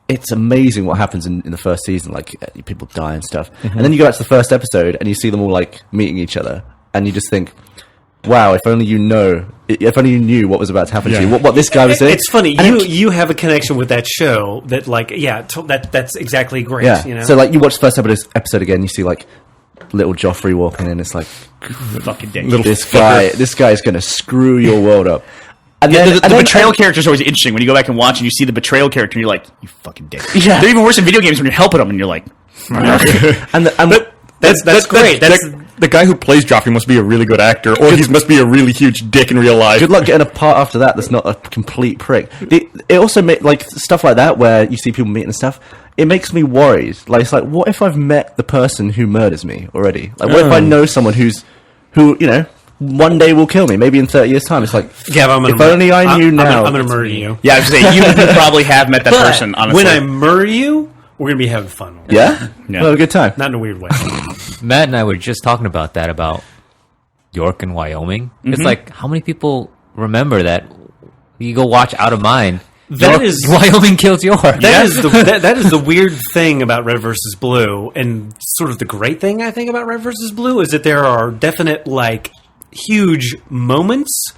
it's amazing what happens in the first season. Like, people die and stuff. And then you go back to the first episode and you see them all, like, meeting each other. And you just think, wow, if only you knew what was about to happen to you, what this guy was saying. It's funny. You have a connection with that show that, like, that's exactly great. Yeah. So, like, you watch the first episode again, you see, like, little Joffrey walking in, it's like, Fucking dick. this guy's going to screw your world up. And then, the betrayal character is always interesting. When you go back and watch and you see the betrayal character, and you're like, you fucking dick. Yeah. They're even worse in video games when you're helping them, and you're like, That's great. The guy who plays Joffrey must be a really good actor, or he must be a really huge dick in real life. good luck getting a part after that that's not a complete prick. It also makes, like, stuff like that where you see people meeting and stuff, it makes me worried. Like, it's like, what if I've met the person who murders me already? Like, what if I know someone who one day will kill me, maybe in 30 years' time? It's like, Gav, if only I knew now. I'm going to murder you. yeah, I was saying, you probably have met that person, honestly. When I murder you, we're going to be having fun. Yeah? Yeah. We'll have a good time. Not in a weird way. Matt and I were just talking about that, about York and Wyoming. It's like, how many people remember that? You go watch Out of Mind. Wyoming killed York. That is the weird thing about Red versus Blue, and sort of the great thing I think about Red versus Blue is that there are definite, like, huge moments,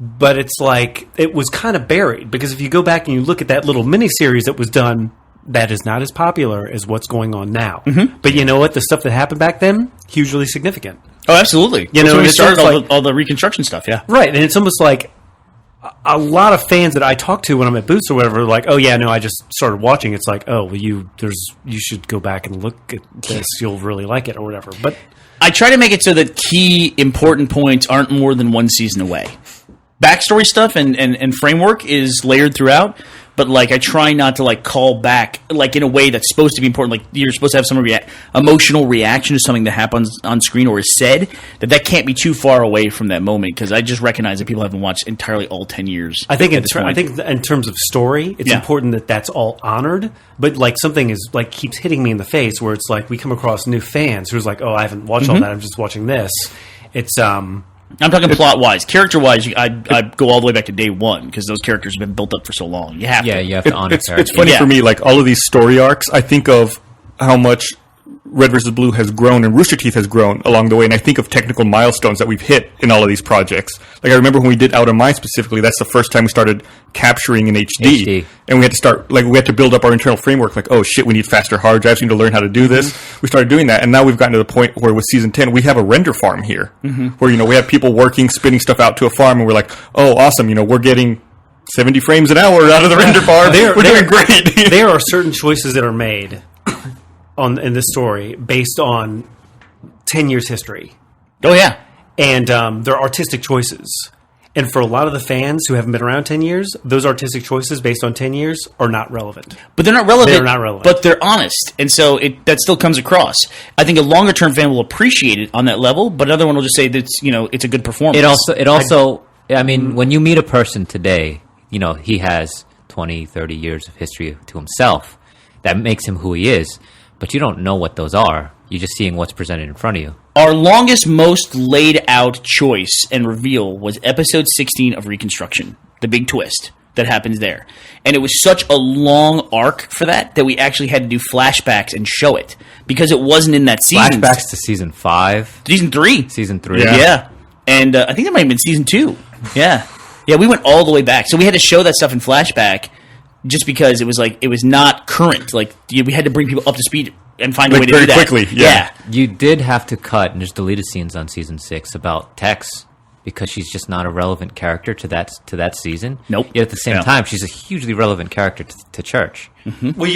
but it's like it was kind of buried, because if you go back and you look at that little miniseries that was done, that is not as popular as what's going on now. But you know what? The stuff that happened back then, hugely significant. Oh, absolutely. You know, we it's started almost all the Reconstruction stuff, yeah. Right, and it's almost like a lot of fans that I talk to when I'm at booths or whatever, like, oh yeah, no, I just started watching. It's like, oh, well, you should go back and look at this. You'll really like it or whatever. But I try to make it so that key important points aren't more than one season away. Backstory stuff and framework is layered throughout, but, like, I try not to, like, call back, like, in a way that's supposed to be important. Like, you're supposed to have some emotional reaction to something that happens on screen or is said, that can't be too far away from that moment, because I just recognize that people haven't watched entirely all 10 years. I think in terms of story, it's important that that's all honored. But, like, something is, like, keeps hitting me in the face where it's like we come across new fans who's like, oh, I haven't watched all that. I'm just watching this. It's I'm talking plot-wise. Character-wise, I go all the way back to day one, because those characters have been built up for so long. You have to. Yeah, you have to honor It's characters. funny for me, like, all of these story arcs, I think of how much Red vs. Blue has grown and Rooster Teeth has grown along the way. And I think of technical milestones that we've hit in all of these projects. Like I remember when we did Out of Mind specifically, that's the first time we started capturing in HD. And we had to start, like, we had to build up our internal framework. Like, oh shit, we need faster hard drives. We need to learn how to do this. We started doing that. And now we've gotten to the point where with season 10, we have a render farm here where, we have people working, spinning stuff out to a farm. And we're like, oh, awesome. We're getting 70 frames an hour out of the render farm. We're doing great. There are certain choices that are made in this story based on 10 years history. Oh, yeah. And they're artistic choices. And for a lot of the fans who haven't been around 10 years, those artistic choices based on 10 years are not relevant. But they're not relevant. They're not relevant. But they're honest. And so that still comes across. I think a longer term fan will appreciate it on that level, but another one will just say that it's a good performance. It also I mean, when you meet a person today, he has 20, 30 years of history to himself. That makes him who he is. But you don't know what those are. You're just seeing what's presented in front of you. Our longest, most laid out choice and reveal was episode 16 of Reconstruction, the big twist that happens there. And it was such a long arc for that we actually had to do flashbacks and show it because it wasn't in that season. Flashbacks to season 5. Season 3. Season 3. Yeah. And I think that might have been season 2. Yeah. Yeah, we went all the way back. So we had to show that stuff in flashback just because it was not current. Like, we had to bring people up to speed and find a way to do that. Very quickly, yeah. You did have to cut and just deleted scenes on season 6 about Tex because she's just not a relevant character to that season. Nope. Yet at the same time, she's a hugely relevant character to Church. Mm-hmm. Well,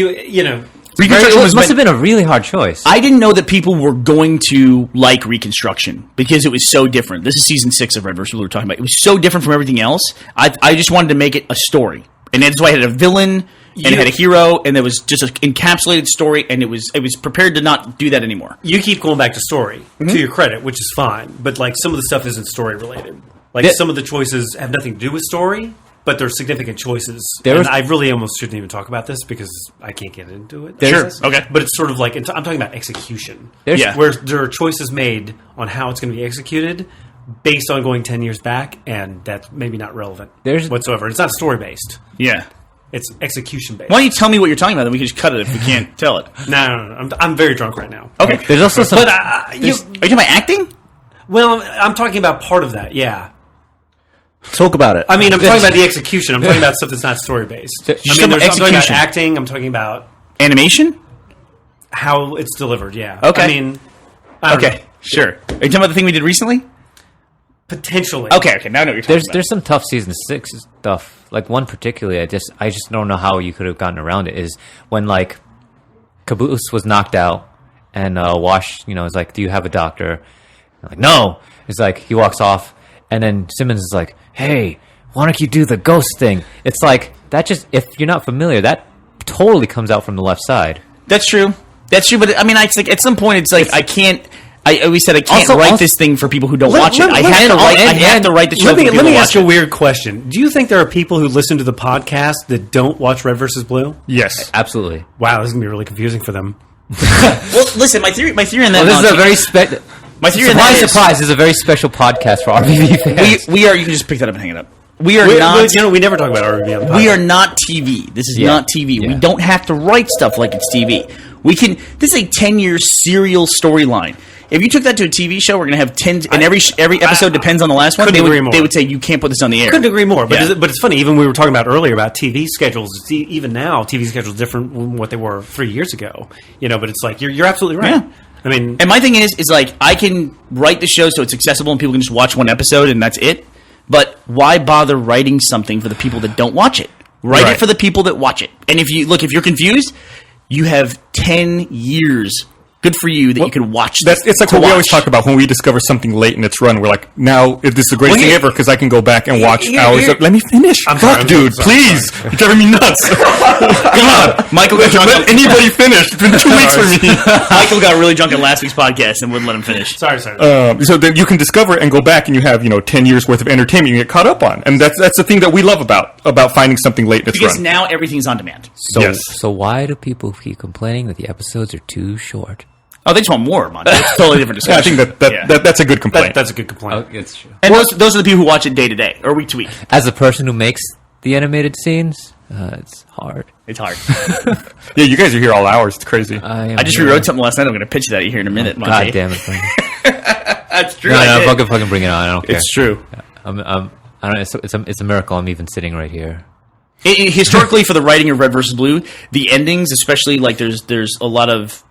Reconstruction it must have been a really hard choice. I didn't know that people were going to like Reconstruction because it was so different. This is season 6 of Red vs. Blue we're talking about. It was so different from everything else. I just wanted to make it a story. And that's why I had a villain and it had a hero, and there was just an encapsulated story, and it was prepared to not do that anymore. You keep going back to story, to your credit, which is fine. But like some of the stuff isn't story related. Like some of the choices have nothing to do with story, but they're significant choices. And I really almost shouldn't even talk about this because I can't get into it. Sure. Okay. But it's sort of like I'm talking about execution. Where there are choices made on how it's going to be executed based on going 10 years back, and that's maybe not relevant whatsoever. It's not story based. Yeah. It's execution based. Why don't you tell me what you're talking about, then we can just cut it if we can't tell it. No. I'm very drunk right now. Okay. There's also some... But, are you talking about acting? Well, I'm talking about part of that, yeah. Talk about it. I mean, I'm talking about the execution. I'm talking about stuff that's not story based. I'm talking about acting. I'm talking about animation, how it's delivered. Yeah. Okay. I mean, okay, sure. Are you talking about the thing we did recently? Potentially. Okay. Now I know what you're talking about. There's some tough season 6 stuff. Like one particularly, I just don't know how you could have gotten around it. Is when like Caboose was knocked out and Wash, is like, "Do you have a doctor?" I'm like, "No." It's like he walks off, and then Simmons is like, "Hey, why don't you do the ghost thing?" It's like that. Just if you're not familiar, that totally comes out from the left side. That's true. But I mean, it's like at some point, it's like I can't. I always said I can't write this thing for people who don't watch it. I have to write the show. Let me ask you a weird question. Do you think there are people who listen to the podcast that don't watch Red vs. Blue? Yes, absolutely. Wow, this is gonna be really confusing for them. Well, listen, my theory on that. This is a very my theory. Surprise! This is a very special podcast for RVV fans. We are. You can just pick that up and hang it up. We are not. We never talk about RVV on the podcast. We are not TV. This is not TV. Yeah. We don't have to write stuff like it's TV. We can. This is a 10-year serial storyline. If you took that to a TV show, we're going to have 10, and every episode depends on the last one. They would say you can't put this on the air. Couldn't agree more. But it's funny. Even we were talking about earlier about TV schedules. Even now, TV schedules are different from what they were 3 years ago. But it's like you're absolutely right. Yeah. I mean, and my thing is like I can write the show so it's accessible and people can just watch one episode and that's it. But why bother writing something for the people that don't watch it? Write it for the people that watch it. And if you're confused, you have 10 years. Good for you that you can watch this. It's like what we always talk about when we discover something late in its run. We're like, now, if this is the greatest thing ever, because I can go back and watch hours of... Let me finish. Fuck, dude, please. You're driving me nuts. Come on. Michael got drunk. Let anybody finish. It's been 2 weeks for me. Michael got really drunk on last week's podcast and wouldn't let him finish. Sorry. So then you can discover it and go back and you have, 10 years worth of entertainment you get caught up on. And that's the thing that we love about finding something late in its run. Because now everything's on demand. So why do people keep complaining that the episodes are too short? Oh, they just want more, man. It's a totally different discussion. I think that's a good complaint. That's a good complaint. Oh, it's true. And those are the people who watch it day to day or week to week. As a person who makes the animated scenes, It's hard. It's hard. Yeah, you guys are here all hours. It's crazy. I just rewrote something last night. I'm going to pitch that here in a minute. God Monty. damn it! Frank. That's true. No, I did. fucking bring it on. I don't care. It's true. I don't. It's a miracle. I'm even sitting right here. Historically, for the writing of Red versus Blue, the endings, especially like there's a lot of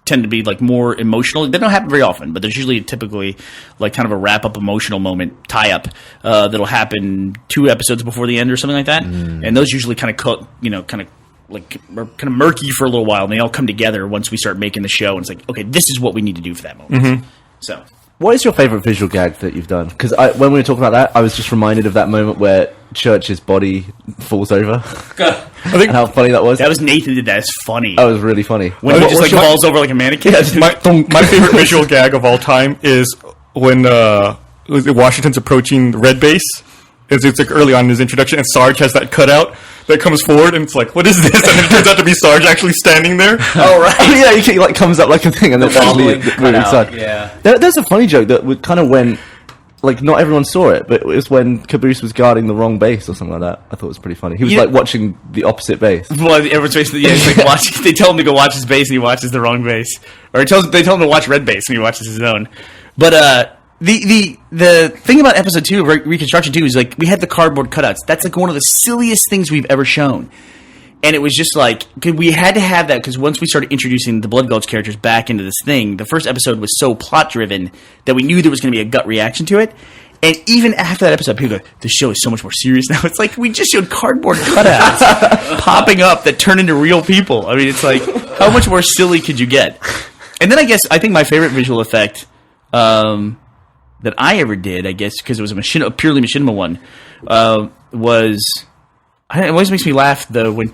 tend to be like more emotional. They don't happen very often, but there's usually typically like kind of a wrap up emotional moment tie up that'll happen 2 episodes before the end or something like that. And those usually kind of are kind of murky for a little while, and they all come together once we start making the show. And it's like, okay, this is what we need to do for that moment. So. What is your favorite visual gag that you've done? Because when we were talking about that, I was just reminded of that moment where Church's body falls over. And how funny that was. That was Nathan did that. It's funny. That was really funny. When he just like falls over like a mannequin. My favorite visual gag of all time is when Washington's approaching Red Base. It's like early on in his introduction, and Sarge has that cutout that comes forward, and it's like, what is this? And then it turns out to be Sarge actually standing there. Oh, right. Yeah, he like comes up like a thing, and then actually moving side. Yeah. There's a funny joke that would kind of when, like, not everyone saw it, but it was when Caboose was guarding the wrong base or something like that. I thought it was pretty funny. He was like watching the opposite base. Well, everyone's basically he's like watching. They tell him to go watch his base, and he watches the wrong base, or they tell him to watch Red Base, and he watches his own. But the thing about episode 2 of Reconstruction 2 is like we had the cardboard cutouts. That's like one of the silliest things we've ever shown, and it was just like we had to have that because once we started introducing the Blood Gulch characters back into this thing, the first episode was so plot driven that we knew there was going to be a gut reaction to it. And even after that episode, people go, "This show is so much more serious now." It's like we just showed cardboard cutouts popping up that turn into real people. I mean, it's like how much more silly could you get? And then I think my favorite visual effect that I ever did, I guess, because it was a purely machinima one, was it always makes me laugh when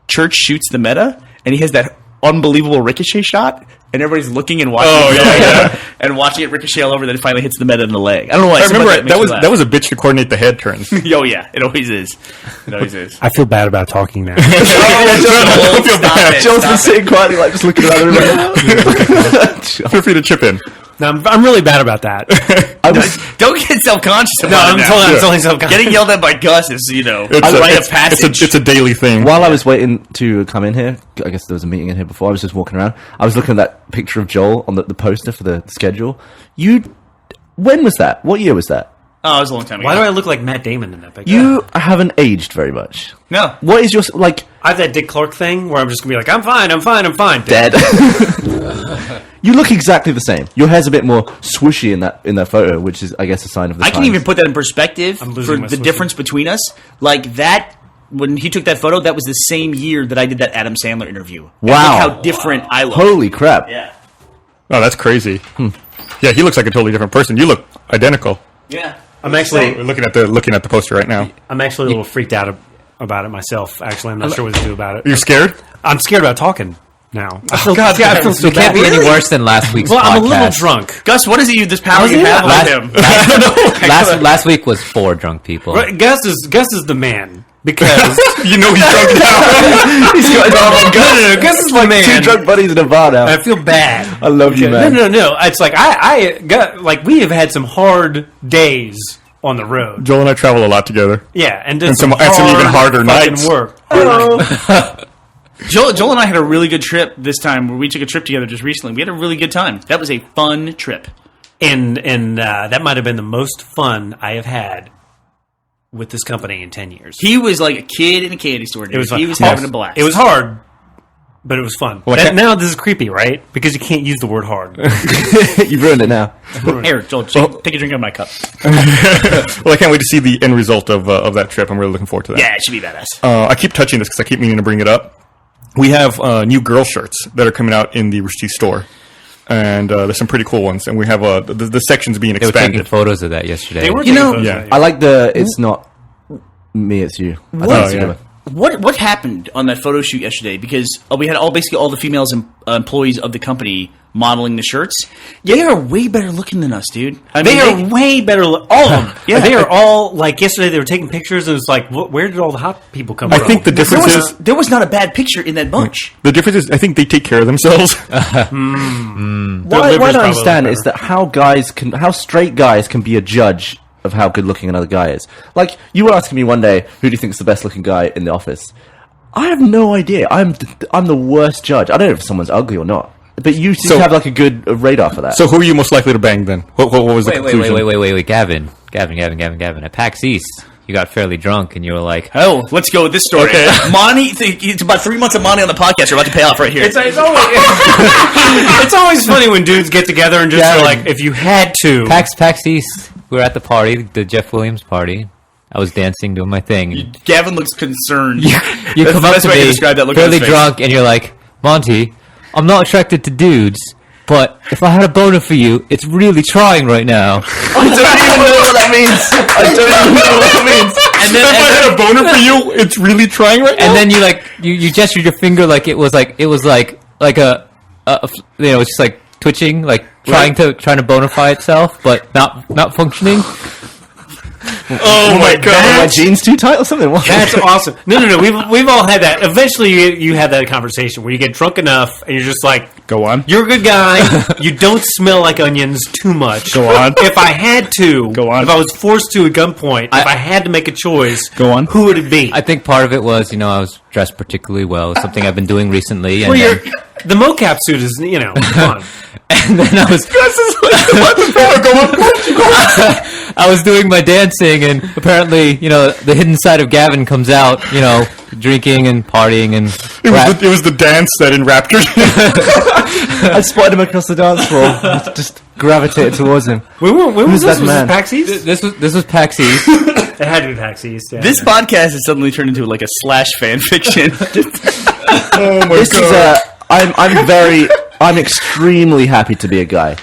Church shoots the meta and he has that unbelievable ricochet shot. And everybody's looking and watching and watching it ricochet all over, then it finally hits the meta in the leg. I don't know why. I remember that was a bitch to coordinate the head turns. Oh yeah, it always is. It always is. I feel bad about talking now. Don't feel bad. Joel's been sitting quietly, like, just looking around the room. Feel free to chip in. No, I'm really bad about that. Don't get self-conscious about No, it I'm now. totally self-conscious. Getting yelled at by Gus is, a rite of passage. It's a daily thing. While I was waiting to come in here, I guess there was a meeting in here before, I was just walking around. I was looking at that picture of Joel on the poster for the schedule. When was that? What year was that? Oh, it was a long time ago. Why do I look like Matt Damon in that picture? You haven't aged very much. No. What is your, like... I have that Dick Clark thing where I'm just going to be like, I'm fine. Dead. You look exactly the same. Your hair's a bit more swooshy in that photo, which is, I guess, a sign of the I can times. even put that in perspective I'm for losing my the swooshy. difference between us. Like that, when he took that photo, that was the same year that I did that Adam Sandler interview. And Wow. look how different I look. Holy crap. Yeah. Oh, that's crazy. Yeah, he looks like a totally different person. You look identical. Yeah. I'm actually We're looking at the poster right now. a little freaked out about it myself. Actually, I'm not sure what to do about it. You're scared? I'm scared about talking now. I feel, God, I feel so It can't bad. be any worse than last week's Well, podcast. I'm a little drunk. Gus, what is it this power you have with him? Last week was 4 drunk people. Right, Gus is the man because You know he's drunk now. He's got Gus is my man. 2 drunk buddies in a bar now. I feel bad. I love you, man. No. It's like I got like we have had some hard days on the road. Joel and I travel a lot together. Yeah, and did And some even hard harder fucking nights. work. Joel and I had a really good trip this time where we took a trip together just recently. We had a really good time. That was a fun trip. And that might have been the most fun I have had with this company in 10 years. He was like a kid in a candy store. Dude. It was fun. He was having a blast. It was hard, but it was fun. Well, I can't- Now this is creepy, right? Because you can't use the word hard. You've ruined it now. Here, Joel, take a drink out of my cup. Well, I can't wait to see the end result of that trip. I'm really looking forward to that. Yeah, it should be badass. I keep touching this because I keep meaning to bring it up. We have new girl shirts that are coming out in the Rooster Teeth store. And there's some pretty cool ones. And we have the sections being They were taking expanded. photos of that yesterday. They were You know- taking photos Yeah. of I like it's not me, it's you. I think it's yeah. together. What happened on that photo shoot yesterday? Because we had basically all the females employees of the company modeling the shirts. They are way better looking than us, dude. They are way better. All of them. Yeah. They are all like yesterday. They were taking pictures, and it's like, where did all the hot people come I from? think the difference is There was not a bad picture in that bunch. I think they take care of themselves. What liver's I don't probably understand better. is that how straight guys can be a judge of how good looking another guy is. Like, you were asking me one day, who do you think is the best looking guy in the office? I have no idea. I'm the worst judge. I don't know if someone's ugly or not. But you seem to have like a good radar for that. So who are you most likely to bang then? What was the conclusion? Wait, Gavin. At PAX East, you got fairly drunk and you were like, Oh, let's go with this story. Okay. Monty, it's about 3 months of Monty on the podcast are about to pay off right here. It's always funny when dudes get together and just are like, if you had to. PAX East, we were at the party, the Jeff Williams party. I was dancing, doing my thing. Gavin looks concerned. You That's come the up best to way to me, describe that look on fairly his face. drunk, and you're like, Monty, I'm not attracted to dudes, but if I had a boner for you, it's really trying right now. I don't even know what that means. And then, If I had a boner for you, it's really trying right now? and then you gestured your finger like it was like a it's just like twitching, like trying to bonify itself, but not functioning. Oh my Are god. my jeans too tight or something? What? That's awesome. No. We've all had that. Eventually, you have that conversation where you get drunk enough and you're just like, Go on. you're a good guy. You don't smell like onions too much. Go on. If I had to, Go on. if I was forced to at gunpoint, if I had to make a choice, Go on. who would it be? I think part of it was, I was dressed particularly well. It's something I've been doing recently. And well, then, the mocap suit is, fun. and then I was doing my dancing, and apparently, the hidden side of Gavin comes out, drinking and partying and It was the dance that enraptured him. I spotted him across the dance floor. Just gravitated towards him. When was that this? Was man? this PAX East? this was PAX East. It had to be PAX East, yeah. This podcast has suddenly turned into like a slash fan fiction. Oh my This is I'm extremely happy to be a guy.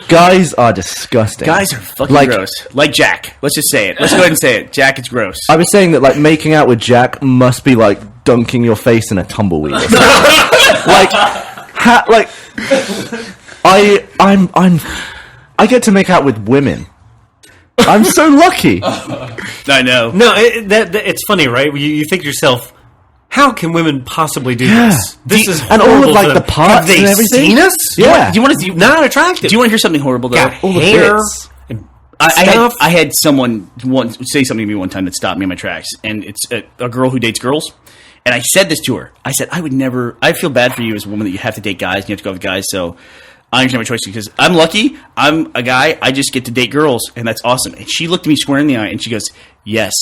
Guys are disgusting. Guys are fucking Like- gross. Like Jack. Let's just say it. Let's go ahead and say it. Jack is gross. I was saying that like making out with Jack must be like dunking your face in a tumbleweed. Or something. I get to make out with women. I'm so lucky. I know. No, it's funny, right? You think to yourself, how can women possibly do this? This is And all of horrible like to the them. parts Have they and everything. seen us? Yeah. Do you want to? Not attractive. Do you want to hear something horrible though? Got all the hair bits. and I had someone once say something to me one time that stopped me in my tracks, and it's a girl who dates girls. And I said this to her. I said, I would never. I feel bad for you as a woman that you have to date guys and you have to go with guys. So I understand my choice because I'm lucky. I'm a guy. I just get to date girls, and that's awesome. And she looked me square in the eye and she goes, "Yes,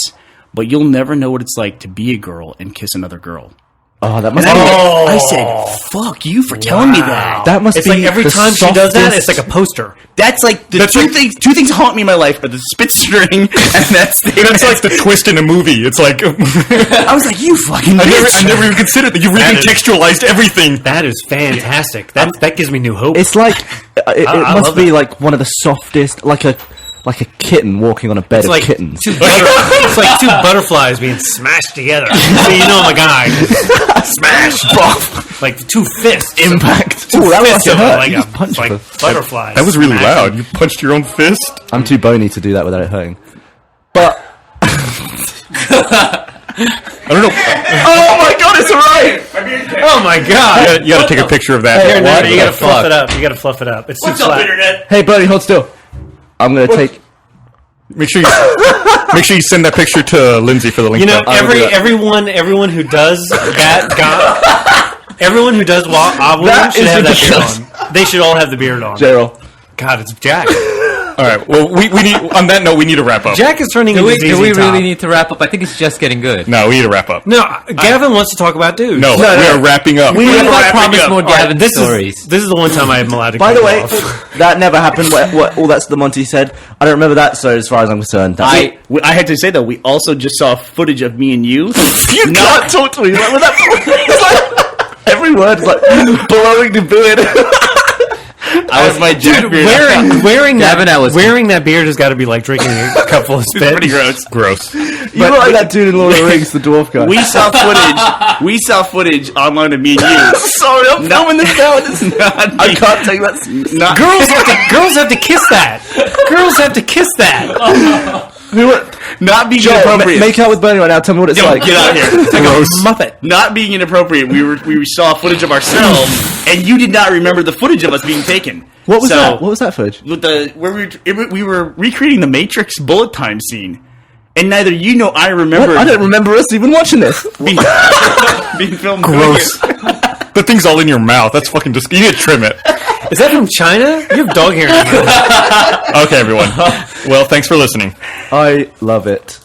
but you'll never know what it's like to be a girl and kiss another girl." Oh, that must And be. I said, "Fuck you for telling me that." That must It's be like every the time she does that, softest- it's like a poster. That's like the two things haunt me in my life are the spit string and that's That's like the twist in a movie. It's like I was like, "You fucking I bitch." never even considered that. You recontextualized everything. That is fantastic. That gives me new hope. It's like it I must love be it. like one of the softest, like a kitten walking on a bed It's of like kittens. it's like two butterflies being smashed together. So you know I'm a guy. Smash, boff. Like two fists. Impact. Two Ooh, that fists must have of it, hurt. like You a just punched like her. butterflies. That was really smashing. loud. You punched your own fist. I'm too bony to do that without it hurting. But I don't know. Oh my god, it's alright. Oh my god! You gotta take a picture of that. Here, no, what you the gotta fluff fuck? it up. You gotta fluff it up. It's too What's up, flat. internet? hey, Bernie, hold still. I'm gonna take. Make sure you send that picture to Lindsay for the link. You know, back. everyone who does that, everyone who does ovulation That should is have that ridiculous. beard on. They should all have the beard on. Gerald. God, it's Jack. All right. Well, we need. On that note, we need to wrap up. Jack is turning Do into we ZZ really Top. need to wrap up? I think it's just getting good. No, we need to wrap up. No, Gavin wants to talk about dudes. No, we are wrapping up. We are I wrapping promise up. more All right, Gavin stories. This is the one time I am allowed to. By cut the you way, off. that never happened. What all that's the Monty said. I don't remember that. So as far as I'm concerned, that's I had to say though, we also just saw footage of me and you. you can't talk to me like with that. It's like, every word is like blowing the beard. I was my Jack beard. wearing Gavin, that I was- wearing that beard has got to be like drinking a cup full of spit. Pretty gross. Gross. You look like that dude in Lord of the Rings, the dwarf guy. We saw footage. We saw footage online of me and you. sorry, I'm filming this now. It's Not I can't take that. Not Girls have to kiss that. Girls have to kiss that. Not being Joel, inappropriate. make out with Bernie right now. Tell me what it's Yo, like. get out of here. Gross. Muppet. Not being inappropriate. We saw footage of ourselves, and you did not remember the footage of us being taken. What was So, that? What was that footage? With we were recreating the Matrix bullet time scene, and neither you nor I remember. I don't remember us even watching this. being, being filmed. Gross. The thing's all in your mouth. That's fucking disgusting. You need to trim it. Is that from China? You have dog hair in your mouth. Okay, everyone. Well, thanks for listening. I love it.